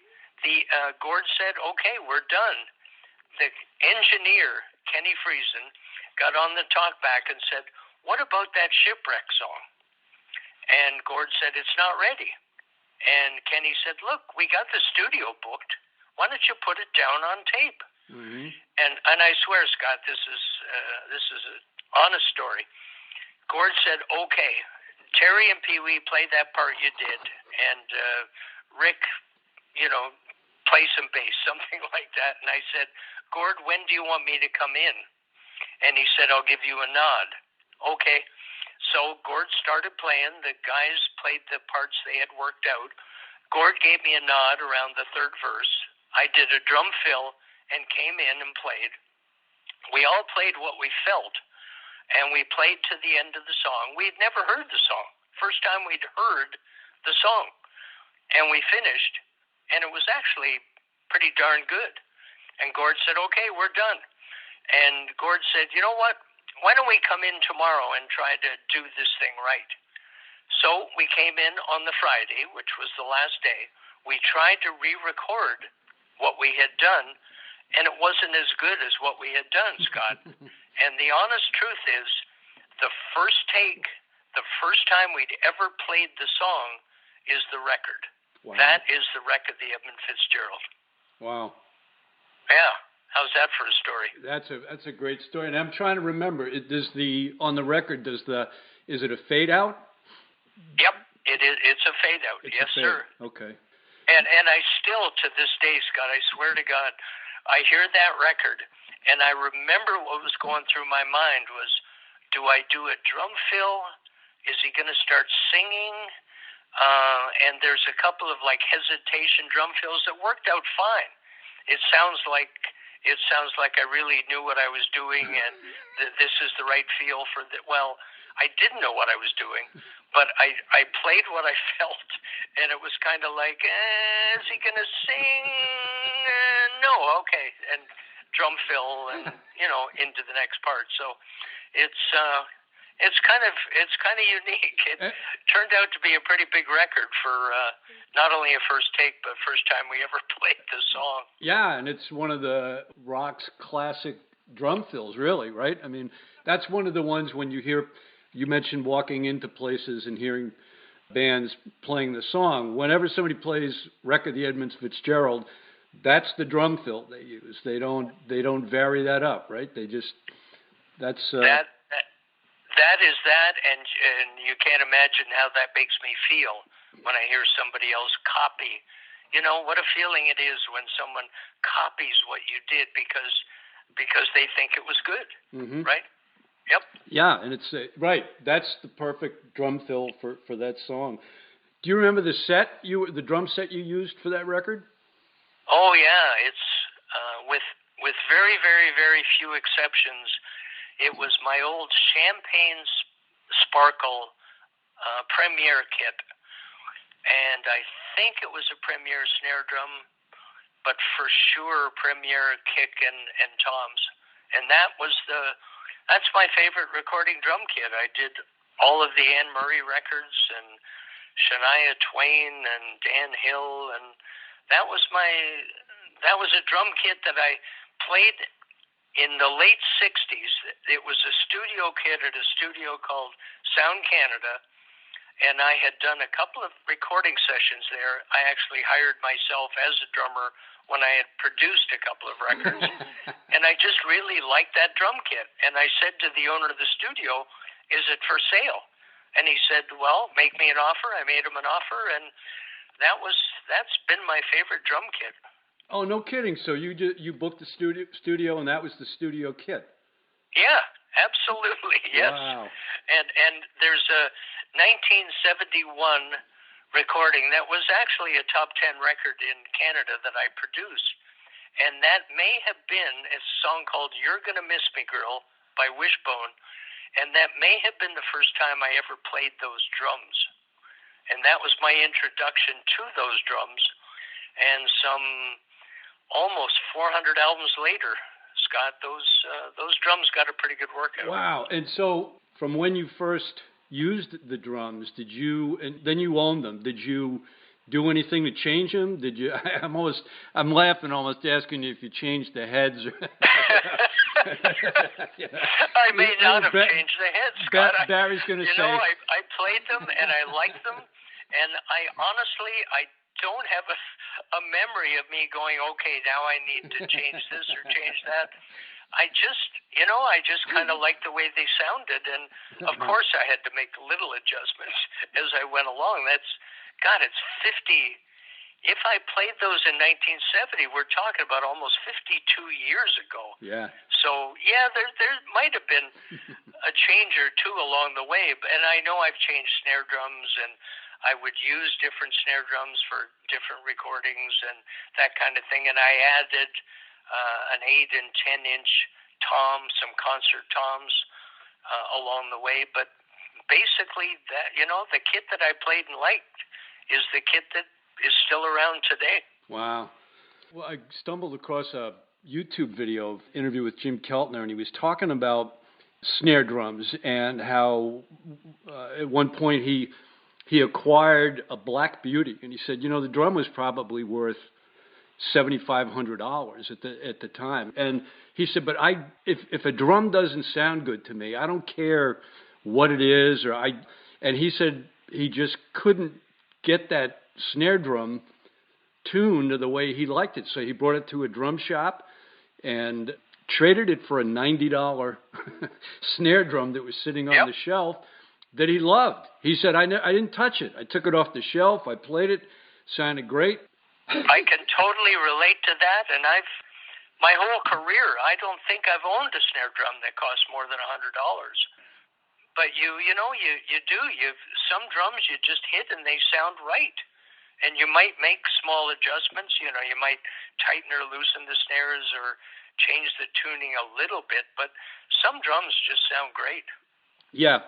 Gord said, okay, we're done. The engineer, Kenny Friesen, got on the talkback and said, what about that shipwreck song? And Gord said, it's not ready. And Kenny said, look, we got the studio booked. Why don't you put it down on tape? Mm-hmm. And I swear, Scott, this is an honest story. Gord said, okay, Terry and Pee-wee played that part you did, and Rick, play some bass, something like that. And I said, Gord, when do you want me to come in? And he said, I'll give you a nod. Okay. So Gord started playing. The guys played the parts they had worked out. Gord gave me a nod around the third verse. I did a drum fill and came in and played. We all played what we felt, and we played to the end of the song. We'd never heard the song. First time we'd heard the song. And we finished, and it was actually pretty darn good. And Gord said, okay, we're done. And Gord said, you know what? Why don't we come in tomorrow and try to do this thing right? So we came in on the Friday, which was the last day. We tried to re-record what we had done, and it wasn't as good as what we had done, Scott. And the honest truth is, the first take, the first time we'd ever played the song, is the record. Wow. That is the record, the Edmond Fitzgerald. Wow. Yeah. How's that for a story? That's a great story. And I'm trying to remember, on the record, is it a fade out? Yep, it is. It's a fade out. Yes, sir. Okay. And I still, to this day, Scott, I swear to God, I hear that record, and I remember what was going through my mind was, do I do a drum fill? Is he going to start singing? And there's a couple of hesitation drum fills that worked out fine. It sounds like I really knew what I was doing, and this is the right feel for the. Well, I didn't know what I was doing, but I played what I felt, and it was kind of like, is he going to sing? No, okay, and drum fill, and into the next part. So it's kind of unique. It turned out to be a pretty big record for not only a first take, but first time we ever played the song. Yeah, and it's one of the rock's classic drum fills, really, right? I mean, that's one of the ones when you hear. You mentioned walking into places and hearing bands playing the song. Whenever somebody plays Record the Edmond Fitzgerald, that's the drum fill they use. They don't vary that up, right? They just that's that is that, and you can't imagine how that makes me feel when I hear somebody else copy. What a feeling it is when someone copies what you did because they think it was good, right? Yep. Yeah, and it's right. That's the perfect drum fill for that song. Do you remember the drum set you used for that record? Oh yeah, it's with very, very, very few exceptions. It was my old Champagne Sparkle Premier kit, and I think it was a Premier snare drum, but for sure Premier kick and toms, and that's my favorite recording drum kit. I did all of the Anne Murray records and Shania Twain and Dan Hill, and that was a drum kit that I played in the late 60s. It was a studio kit at a studio called Sound Canada, and I had done a couple of recording sessions there. I actually hired myself as a drummer when I had produced a couple of records, and I just really liked that drum kit. And I said to the owner of the studio, is it for sale? And he said, well, make me an offer. I made him an offer, and that's been my favorite drum kit. Oh, no kidding. So you booked the studio, and that was the studio kit? Yeah, absolutely, yes. Wow. And there's a 1971 recording that was actually a top 10 record in Canada that I produced, and that may have been a song called You're Gonna Miss Me Girl by Wishbone, and that may have been the first time I ever played those drums, and that was my introduction to those drums. And some almost 400 albums later, Scott, those drums got a pretty good workout. Wow. And so from when you first used the drums, and then you owned them, did you do anything to change them? Did you? I'm laughing, almost asking you if you changed the heads. I may not have changed the heads, Scott. Barry's going to say. I played them and I liked them, and I honestly don't have a memory of me going, okay, now I need to change this or change that. I just kind of liked the way they sounded, and of course I had to make little adjustments as I went along. It's 50. If I played those in 1970, we're talking about almost 52 years ago. Yeah. So yeah, there might have been a change or two along the way, and I know I've changed snare drums, and I would use different snare drums for different recordings and that kind of thing. And I added an 8 and 10-inch tom, some concert toms along the way. But basically, that the kit that I played and liked is the kit that is still around today. Wow. Well, I stumbled across a YouTube video interview with Jim Keltner, and he was talking about snare drums and how at one point he acquired a Black Beauty, and he said, the drum was probably worth $7,500 at the time, and he said, but if a drum doesn't sound good to me, I don't care what it is, and he said he just couldn't get that snare drum tuned the way he liked it, so he brought it to a drum shop and traded it for a $90 snare drum that was sitting on the shelf that he loved. He said, I didn't touch it. I took it off the shelf. I played it. Sounded great. I can totally relate to that. And my whole career, I don't think I've owned a snare drum that cost more than $100. But you do. Some drums you just hit and they sound right. And you might make small adjustments. You might tighten or loosen the snares or change the tuning a little bit, but some drums just sound great. Yeah.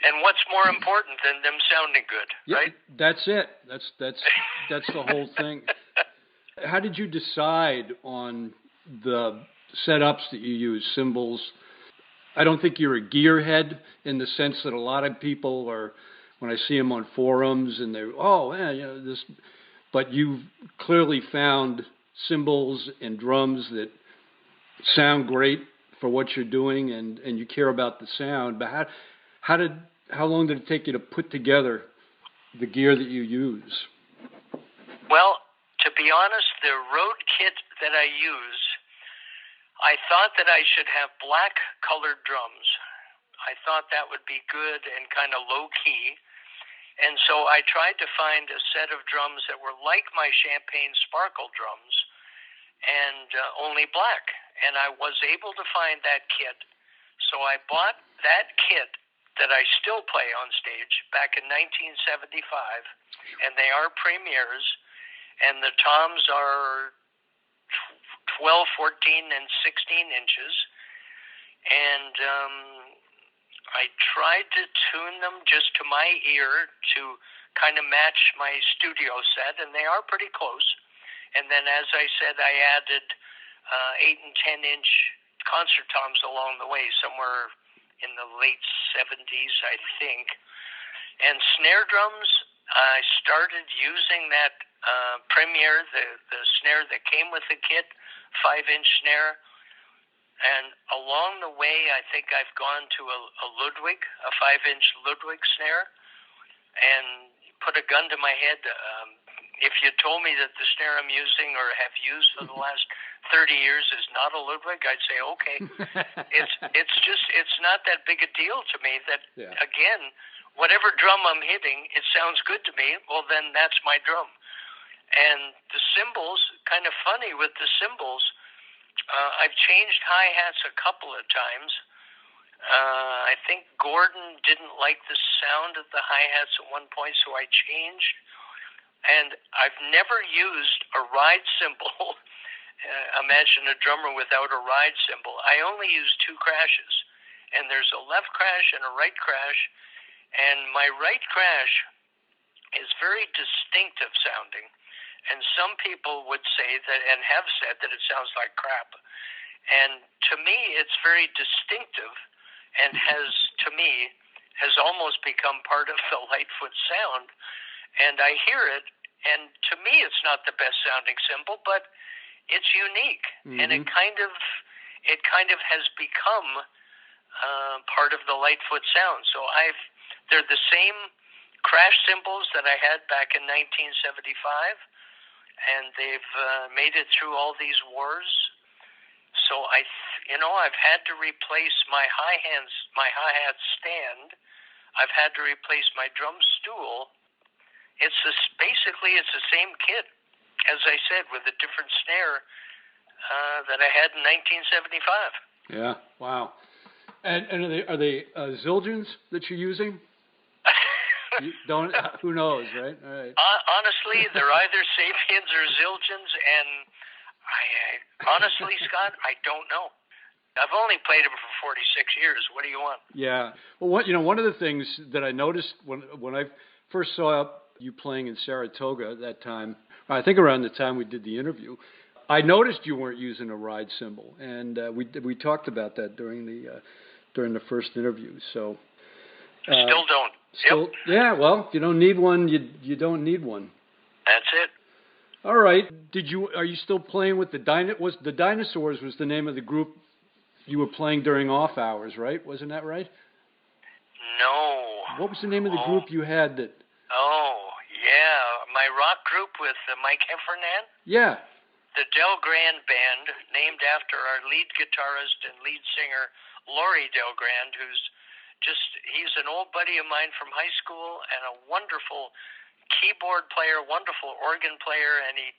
And what's more important than them sounding good, right? That's it. That's the whole thing. How did you decide on the setups that you use, cymbals? I don't think you're a gearhead in the sense that a lot of people are, when I see them on forums and they're, this, but you've clearly found cymbals and drums that sound great for what you're doing, and you care about the sound. But how long did it take you to put together the gear that you use? Well, to be honest, the road kit that I use, I thought that I should have black colored drums. I thought that would be good and kind of low key. And so I tried to find a set of drums that were like my Champagne Sparkle drums and only black. And I was able to find that kit. So I bought that kit that I still play on stage back in 1975. And they are premieres. And the toms are 12, 14, and 16 inches. And I tried to tune them just to my ear to kind of match my studio set, and they are pretty close. And then, as I said, I added 8 and 10-inch concert toms along the way, somewhere in the late 70s, I think. And snare drums, I started using that Premier, the snare that came with the kit, 5-inch snare. And along the way, I think I've gone to a Ludwig, a 5-inch Ludwig snare, and put a gun to my head. If you told me that the snare I'm using or have used for the last 30 years is not a Ludwig, I'd say, okay. It's not that big a deal to me that, again, whatever drum I'm hitting, it sounds good to me. Well, then that's my drum. And the cymbals, kind of funny with the cymbals, I've changed hi-hats a couple of times. I think Gordon didn't like the sound of the hi-hats at one point, so I changed. And I've never used a ride cymbal. Imagine a drummer without a ride cymbal. I only use 2 crashes. And there's a left crash and a right crash. And my right crash is very distinctive sounding. And some people would say that, and have said that it sounds like crap. And to me, it's very distinctive and has almost become part of the Lightfoot sound. And I hear it, and to me, it's not the best sounding cymbal, but it's unique, and it kind of has become part of the Lightfoot sound. So they're the same crash cymbals that I had back in 1975, and they've made it through all these wars. So I've had to replace my hi-hat stand. I've had to replace my drum stool. Basically it's the same kit, as I said, with a different snare that I had in 1975. Yeah, wow. And are they Zildjians that you're using? You don't. Who knows, right? All right. Honestly, they're either Sabians or Zildjians, and I honestly, Scott, I don't know. I've only played them for 46 years. What do you want? Yeah. Well, one of the things that I noticed when I first saw you playing in Saratoga at that time, I think around the time we did the interview, I noticed you weren't using a ride cymbal, and we talked about that during the first interview. So still don't. Yep. Yeah. Well, if you don't need one, you don't need one. That's it. All right. Are you still playing with the Dinosaurs? Was the name of the group you were playing during off hours, right? Wasn't that right? No. What was the name of the group you had that? Oh, yeah. My rock group with Mike Heffernan? Yeah. The Del Grand Band, named after our lead guitarist and lead singer, Laurie Del Grand, he's an old buddy of mine from high school and a wonderful keyboard player, wonderful organ player, and he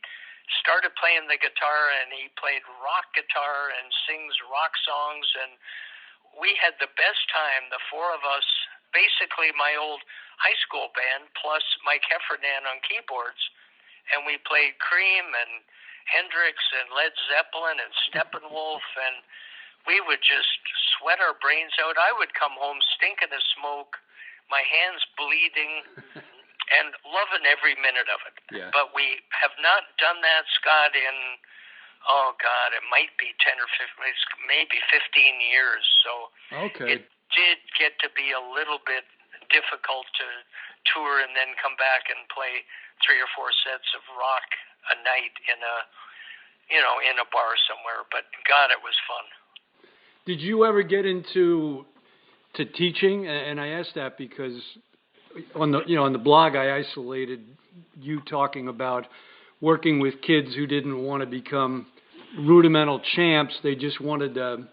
started playing the guitar, and he played rock guitar and sings rock songs, and we had the best time, the four of us, basically my old high school band, plus Mike Heffernan on keyboards, and we played Cream and Hendrix and Led Zeppelin and Steppenwolf, and we would just sweat our brains out. I would come home stinking of smoke, my hands bleeding, and loving every minute of it. Yeah. But we have not done that, Scott, in, oh, God, it might be 10 or 15, maybe 15 years. So okay. It did get to be a little bit difficult to tour and then come back and play 3 or 4 sets of rock a night in a bar somewhere. But, God, it was fun. Did you ever get into teaching? And I asked that because on the blog I isolated you talking about working with kids who didn't want to become rudimental champs. They just wanted to,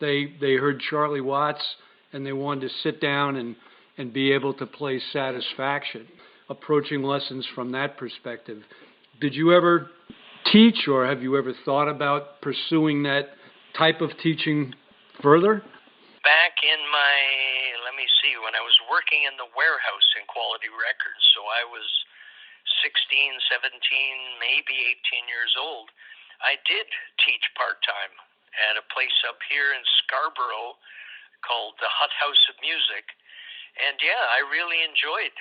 they heard Charlie Watts and they wanted to sit down and be able to play Satisfaction, approaching lessons from that perspective. Did you ever teach, or have you ever thought about pursuing that type of teaching further? Back in when I was working in the warehouse in Quality Records, so I was 16, 17, maybe 18 years old, I did teach part-time at a place up here in Scarborough called the Hut House of Music. And yeah, I really enjoyed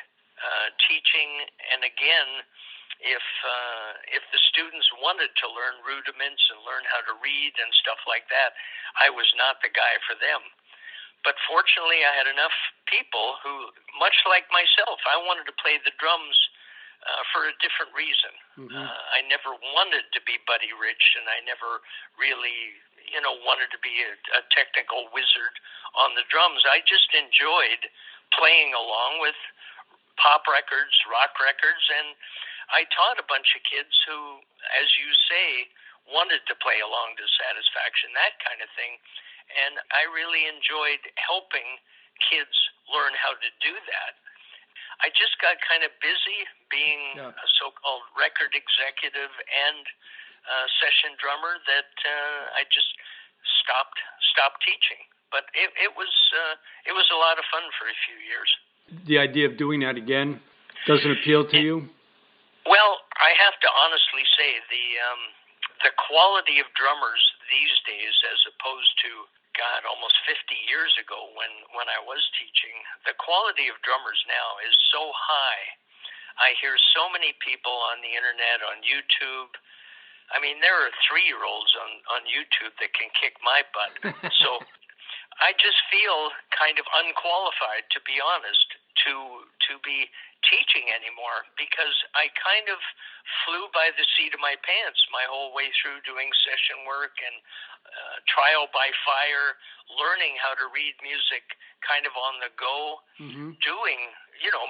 teaching. And again, if the students wanted to learn rudiments and learn how to read and stuff like that, I was not the guy for them. But fortunately, I had enough people who, much like myself, I wanted to play the drums for a different reason. Mm-hmm. I never wanted to be Buddy Rich, and I never really, wanted to be a technical wizard on the drums. I just enjoyed playing along with pop records, rock records, and I taught a bunch of kids who, as you say, wanted to play along to Satisfaction, that kind of thing. And I really enjoyed helping kids learn how to do that. I just got kind of busy being a so-called record executive and session drummer that I just stopped teaching. But it was a lot of fun for a few years. The idea of doing that again doesn't appeal to you? Well, I have to honestly say the quality of drummers these days, as opposed to, God, almost 50 years ago when I was teaching, the quality of drummers now is so high. I hear so many people on the internet, on YouTube. I mean, there are 3-year-olds on YouTube that can kick my butt. So I just feel kind of unqualified, to be honest, to be teaching anymore, because I kind of flew by the seat of my pants my whole way through doing session work and trial by fire, learning how to read music kind of on the go, doing,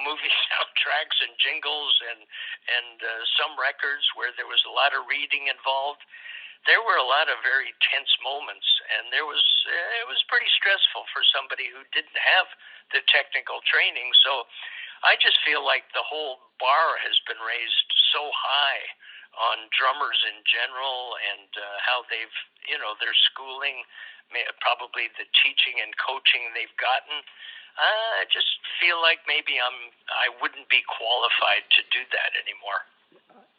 movie soundtracks and jingles and some records where there was a lot of reading involved. There were a lot of very tense moments, and it was pretty stressful for somebody who didn't have the technical training. So I just feel like the whole bar has been raised so high on drummers in general, and how they've, their schooling, probably the teaching and coaching they've gotten. I just feel like maybe I wouldn't be qualified to do that anymore.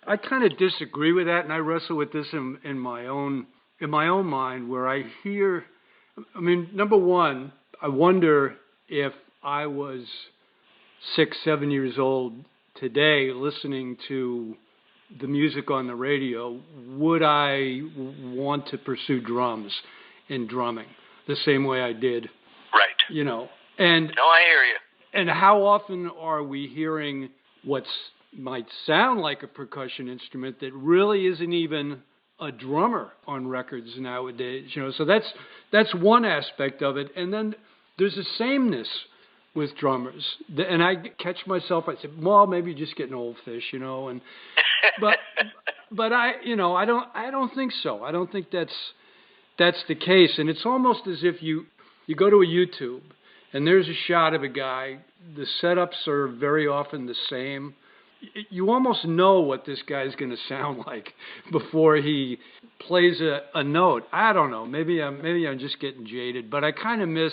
I kind of disagree with that, and I wrestle with this in my own mind, where I hear. I mean, number one, I wonder if I was 6, 7 years old today, listening to the music on the radio, would I want to pursue drums and drumming the same way I did? Right. You know, and no, I hear you. And how often are we hearing what might sound like a percussion instrument that really isn't even a drummer on records nowadays? You know, so that's one aspect of it. And then there's a sameness with drummers, and I catch myself. I say, well, maybe you're just getting old fish, you know. And but I don't think so. I don't think that's the case. And it's almost as if you go to a YouTube and there's a shot of a guy. The setups are very often the same. You almost know what this guy's going to sound like before he plays a note. I don't know. Maybe I'm just getting jaded, but I kind of miss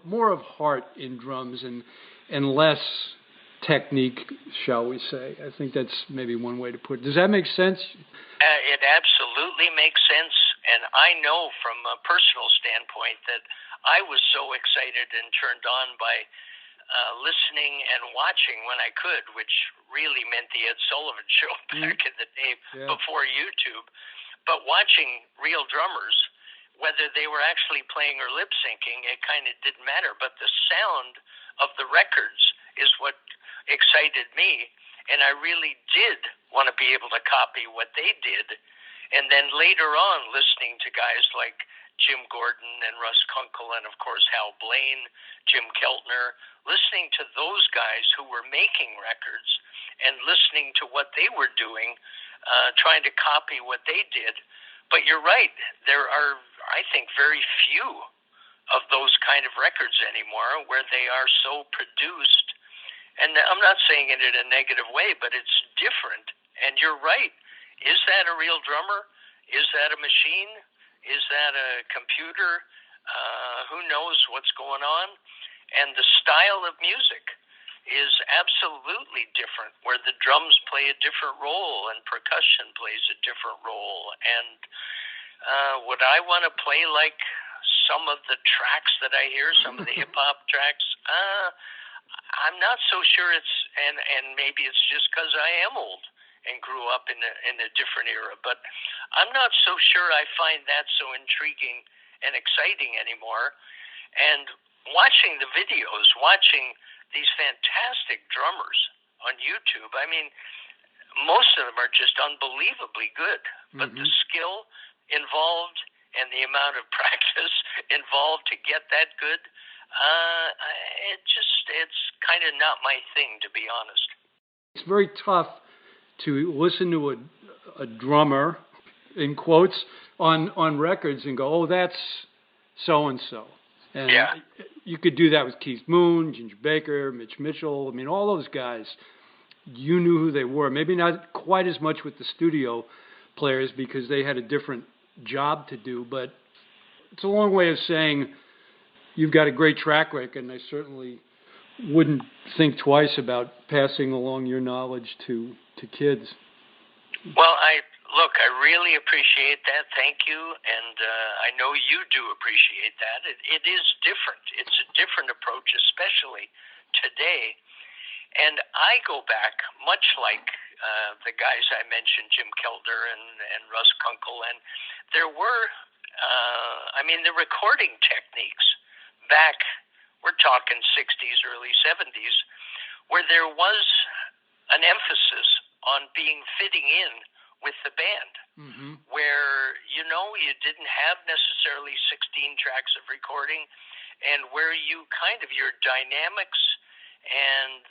more of heart in drums and less technique, shall we say. I think that's maybe one way to put it. Does that make sense? It absolutely makes sense, and I know from a personal standpoint that I was so excited and turned on by listening and watching when I could, which really meant the Ed Sullivan Show back in the day before YouTube, but watching real drummers, whether they were actually playing or lip syncing, it kind of didn't matter. But the sound of the records is what excited me, and I really did want to be able to copy what they did. And then later on, listening to guys like Jim Gordon and Russ Kunkel and, of course, Hal Blaine, Jim Keltner, listening to those guys who were making records and listening to what they were doing, trying to copy what they did. But you're right. There are, I think, very few of those kind of records anymore where they are so produced. And I'm not saying it in a negative way, but it's different. And you're right. Is that a real drummer? Is that a machine? Is that a computer? Who knows what's going on? And the style of music is absolutely different, where the drums play a different role and percussion plays a different role. And would I want to play like some of the tracks that I hear, some of the hip-hop tracks? I'm not so sure and maybe it's just because I am old and grew up in a different era, but I'm not so sure I find that so intriguing and exciting anymore. And watching the videos, watching these fantastic drummers on YouTube, I mean, most of them are just unbelievably good, but the skill involved and the amount of practice involved to get that good, it's kind of not my thing, to be honest. It's very tough to listen to a drummer, in quotes, on records and go, oh, that's so-and-so. And you could do that with Keith Moon, Ginger Baker, Mitch Mitchell. I mean, all those guys, you knew who they were. Maybe not quite as much with the studio players because they had a different job to do, but it's a long way of saying you've got a great track record, and I certainly wouldn't think twice about passing along your knowledge to kids. Well, I really appreciate that. Thank you, and I know you do appreciate that. It is different. It's a different approach, especially today. And I go back, much like the guys I mentioned, Jim Keltner and Russ Kunkel, and there were, the recording techniques back, we're talking 60s, early 70s, where there was an emphasis on being fitting in with the band, where, you didn't have necessarily 16 tracks of recording, and where your dynamics and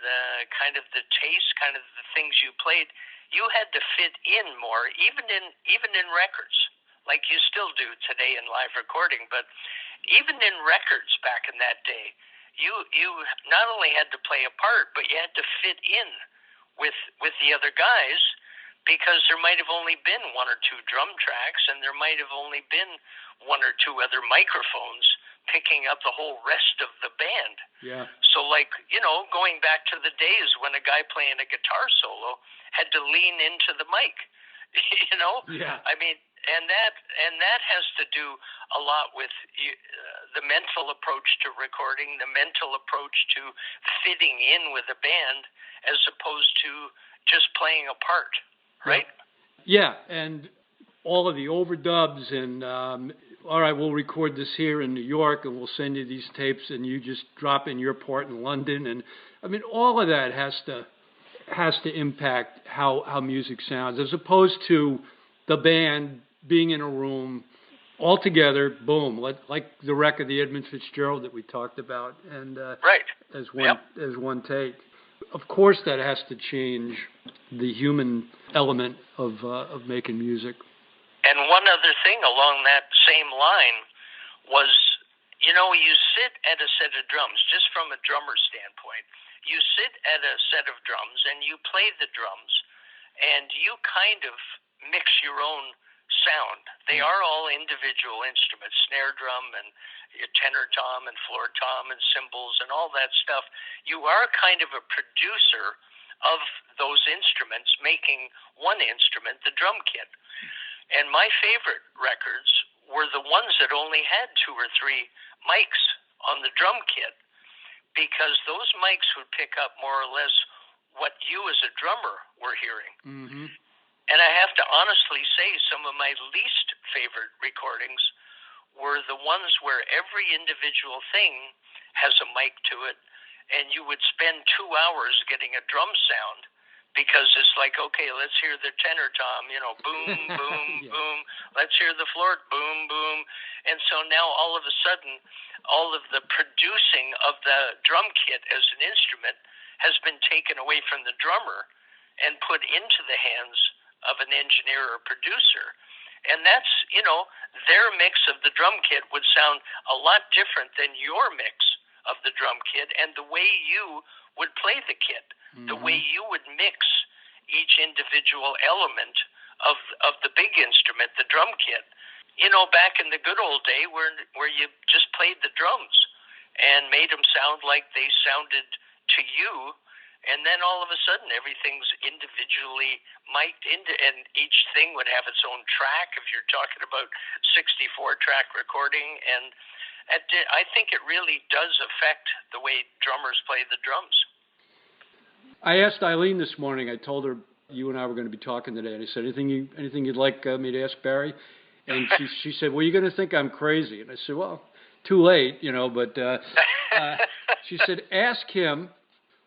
kind of the taste, kind of the things you played, you had to fit in more, even in records, like you still do today in live recording. But even in records back in that day, you not only had to play a part, but you had to fit in with the other guys, because there might have only been one or two drum tracks, and there might have only been one or two other microphones picking up the whole rest of the band. Yeah. So, like, going back to the days when a guy playing a guitar solo had to lean into the mic, Yeah. I mean, and that has to do a lot with the mental approach to recording, the mental approach to fitting in with a band, as opposed to just playing a part, right? Yeah, and all of the overdubs and all right, we'll record this here in New York and we'll send you these tapes and you just drop in your part in London, and I mean all of that has to impact how music sounds, as opposed to the band being in a room all together, boom, like the wreck of the Edmond Fitzgerald that we talked about, and right. as one take. Of course, that has to change the human element of making music. And one other thing along that same line was, you sit at a set of drums, just from a drummer standpoint. You sit at a set of drums and you play the drums, and you kind of mix your own sound. They are all individual instruments, snare drum and tenor tom and floor tom and cymbals and all that stuff. You are kind of a producer of those instruments, making one instrument, the drum kit. And my favorite records were the ones that only had 2 or 3 mics on the drum kit, because those mics would pick up more or less what you as a drummer were hearing. Mm-hmm. And I have to honestly say some of my least favorite recordings were the ones where every individual thing has a mic to it, and you would spend 2 hours getting a drum sound, because it's like, okay, let's hear the tenor tom, boom, boom, yeah. boom. Let's hear the floor, boom, boom. And so now all of a sudden, all of the producing of the drum kit as an instrument has been taken away from the drummer and put into the hands of an engineer or producer. And that's, their mix of the drum kit would sound a lot different than your mix of the drum kit, and the way you would play the kit, the way you would mix each individual element of the big instrument, the drum kit. Back in the good old day where you just played the drums and made them sound like they sounded to you, and then all of a sudden everything's individually mic'd into, and each thing would have its own track if you're talking about 64-track recording. And I think it really does affect the way drummers play the drums. I asked Eileen this morning. I told her you and I were going to be talking today, and I said, anything you'd like me to ask Barry? And she said, well, you're going to think I'm crazy. And I said, well, too late, but she said, ask him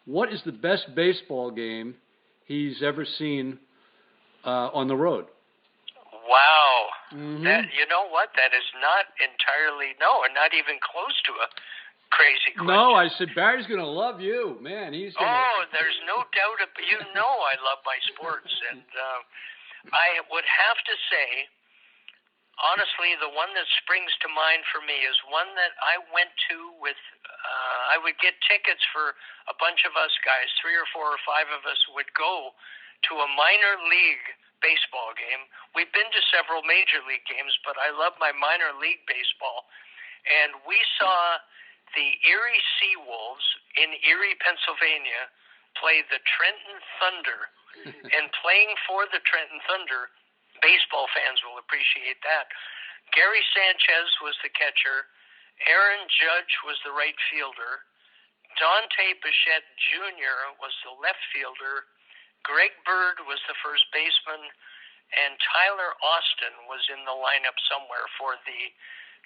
what is the best baseball game he's ever seen on the road. Wow. Mm-hmm. That, you know what? That is not entirely, not even close to a crazy question. No, I said, Barry's going to love you. Man, he's going to... Oh, there's no doubt. I love my sports. And I would have to say, honestly, the one that springs to mind for me is one that I went to with, I would get tickets for a bunch of us guys, 3 or 4 or 5 of us would go to a minor league baseball game. We've been to several major league games, but I love my minor league baseball. And we saw the Erie Seawolves in Erie, Pennsylvania, play the Trenton Thunder. And playing for the Trenton Thunder, baseball fans will appreciate that. Gary Sanchez was the catcher. Aaron Judge was the right fielder. Dante Bichette Jr. was the left fielder. Greg Bird was the first baseman. And Tyler Austin was in the lineup somewhere for the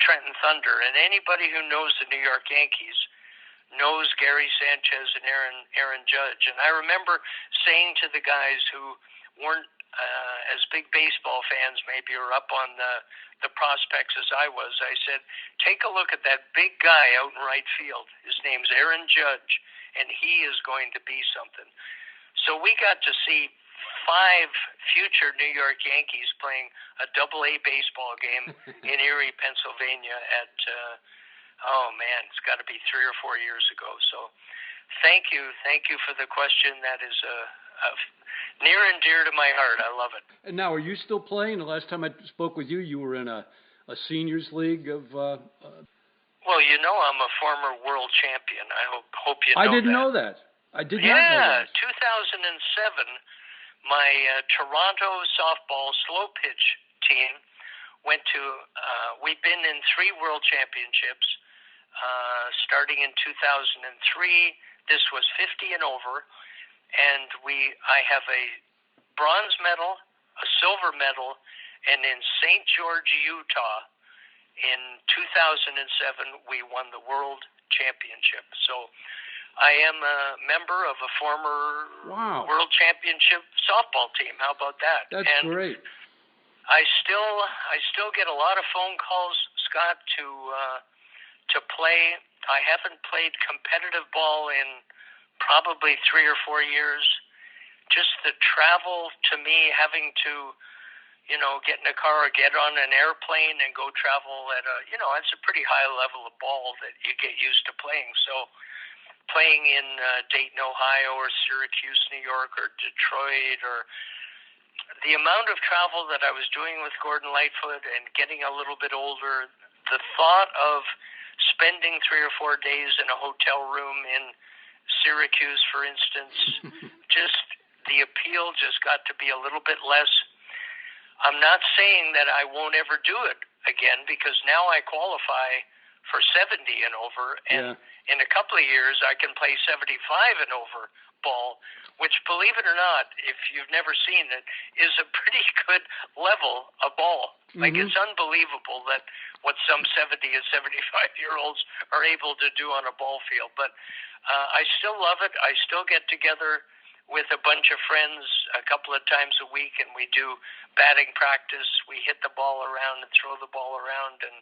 Trenton Thunder. And anybody who knows the New York Yankees knows Gary Sanchez and Aaron Judge. And I remember saying to the guys who weren't as big baseball fans maybe, or up on the prospects as I was, I said, take a look at that big guy out in right field. His name's Aaron Judge, and he is going to be something. So we got to see 5 future New York Yankees playing a Double-A baseball game in Erie, Pennsylvania at, it's got to be 3 or 4 years ago. So thank you for the question. That is near and dear to my heart. I love it. And now, are you still playing? The last time I spoke with you, you were in a seniors league of Well, you know I'm a former world champion. I hope you know that. I didn't know that. I did not know that. Yeah, 2007, my Toronto softball slow pitch team went to, we'd been in 3 world championships, starting in 2003. This was 50 and over, and I have a bronze medal, a silver medal, and in St. George, Utah, in 2007, we won the world championship. So I am a member of a former world championship softball team. How about that? That's great. I still get a lot of phone calls, Scott, to play. I haven't played competitive ball in probably 3 or 4 years. Just the travel, to me, having to, get in a car or get on an airplane and go travel at it's a pretty high level of ball that you get used to playing. So playing in Dayton, Ohio, or Syracuse, New York, or Detroit, or the amount of travel that I was doing with Gordon Lightfoot and getting a little bit older, the thought of spending 3 or 4 days in a hotel room in Syracuse, for instance, just the appeal just got to be a little bit less. I'm not saying that I won't ever do it again, because now I qualify for 70 and over, and in a couple of years I can play 75 and over ball, which, believe it or not, if you've never seen it, is a pretty good level of ball. Like, it's unbelievable that what some 70 and 75-year-olds are able to do on a ball field. But I still love it. I still get together with a bunch of friends a couple of times a week, and we do batting practice. We hit the ball around and throw the ball around, and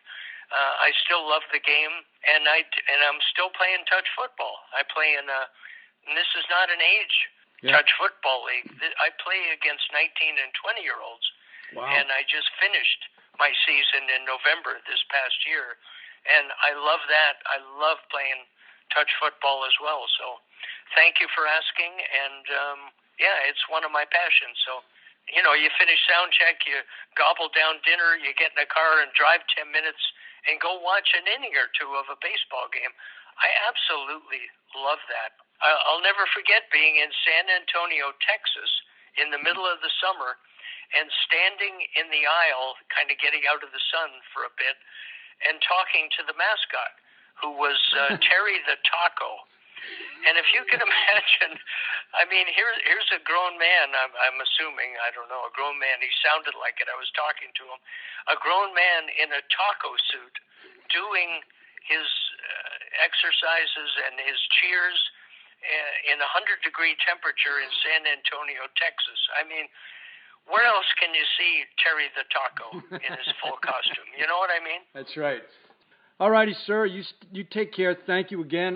I still love the game, and I'm still playing touch football. I play and this is not an age touch football league. I play against 19 and 20-year-olds, and I just finished my season in November this past year, and I love that. I love playing touch football as well. So thank you for asking, and it's one of my passions. So, you finish sound check, you gobble down dinner, you get in a car and drive 10 minutes and go watch an inning or two of a baseball game. I absolutely love that. I'll never forget being in San Antonio, Texas, in the middle of the summer, and standing in the aisle, kind of getting out of the sun for a bit, and talking to the mascot, who was Terry the Taco. And if you can imagine, I mean, here's a grown man, I'm assuming, I don't know, a grown man, he sounded like it, I was talking to him, a grown man in a taco suit doing his exercises and his cheers in 100-degree temperature in San Antonio, Texas. I mean, where else can you see Terry the Taco in his full costume? You know what I mean? That's right. All righty, sir. You take care. Thank you again.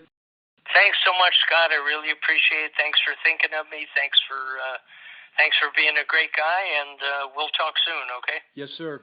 Thanks so much, Scott. I really appreciate it. Thanks for thinking of me. Thanks for being a great guy, and we'll talk soon, okay? Yes, sir.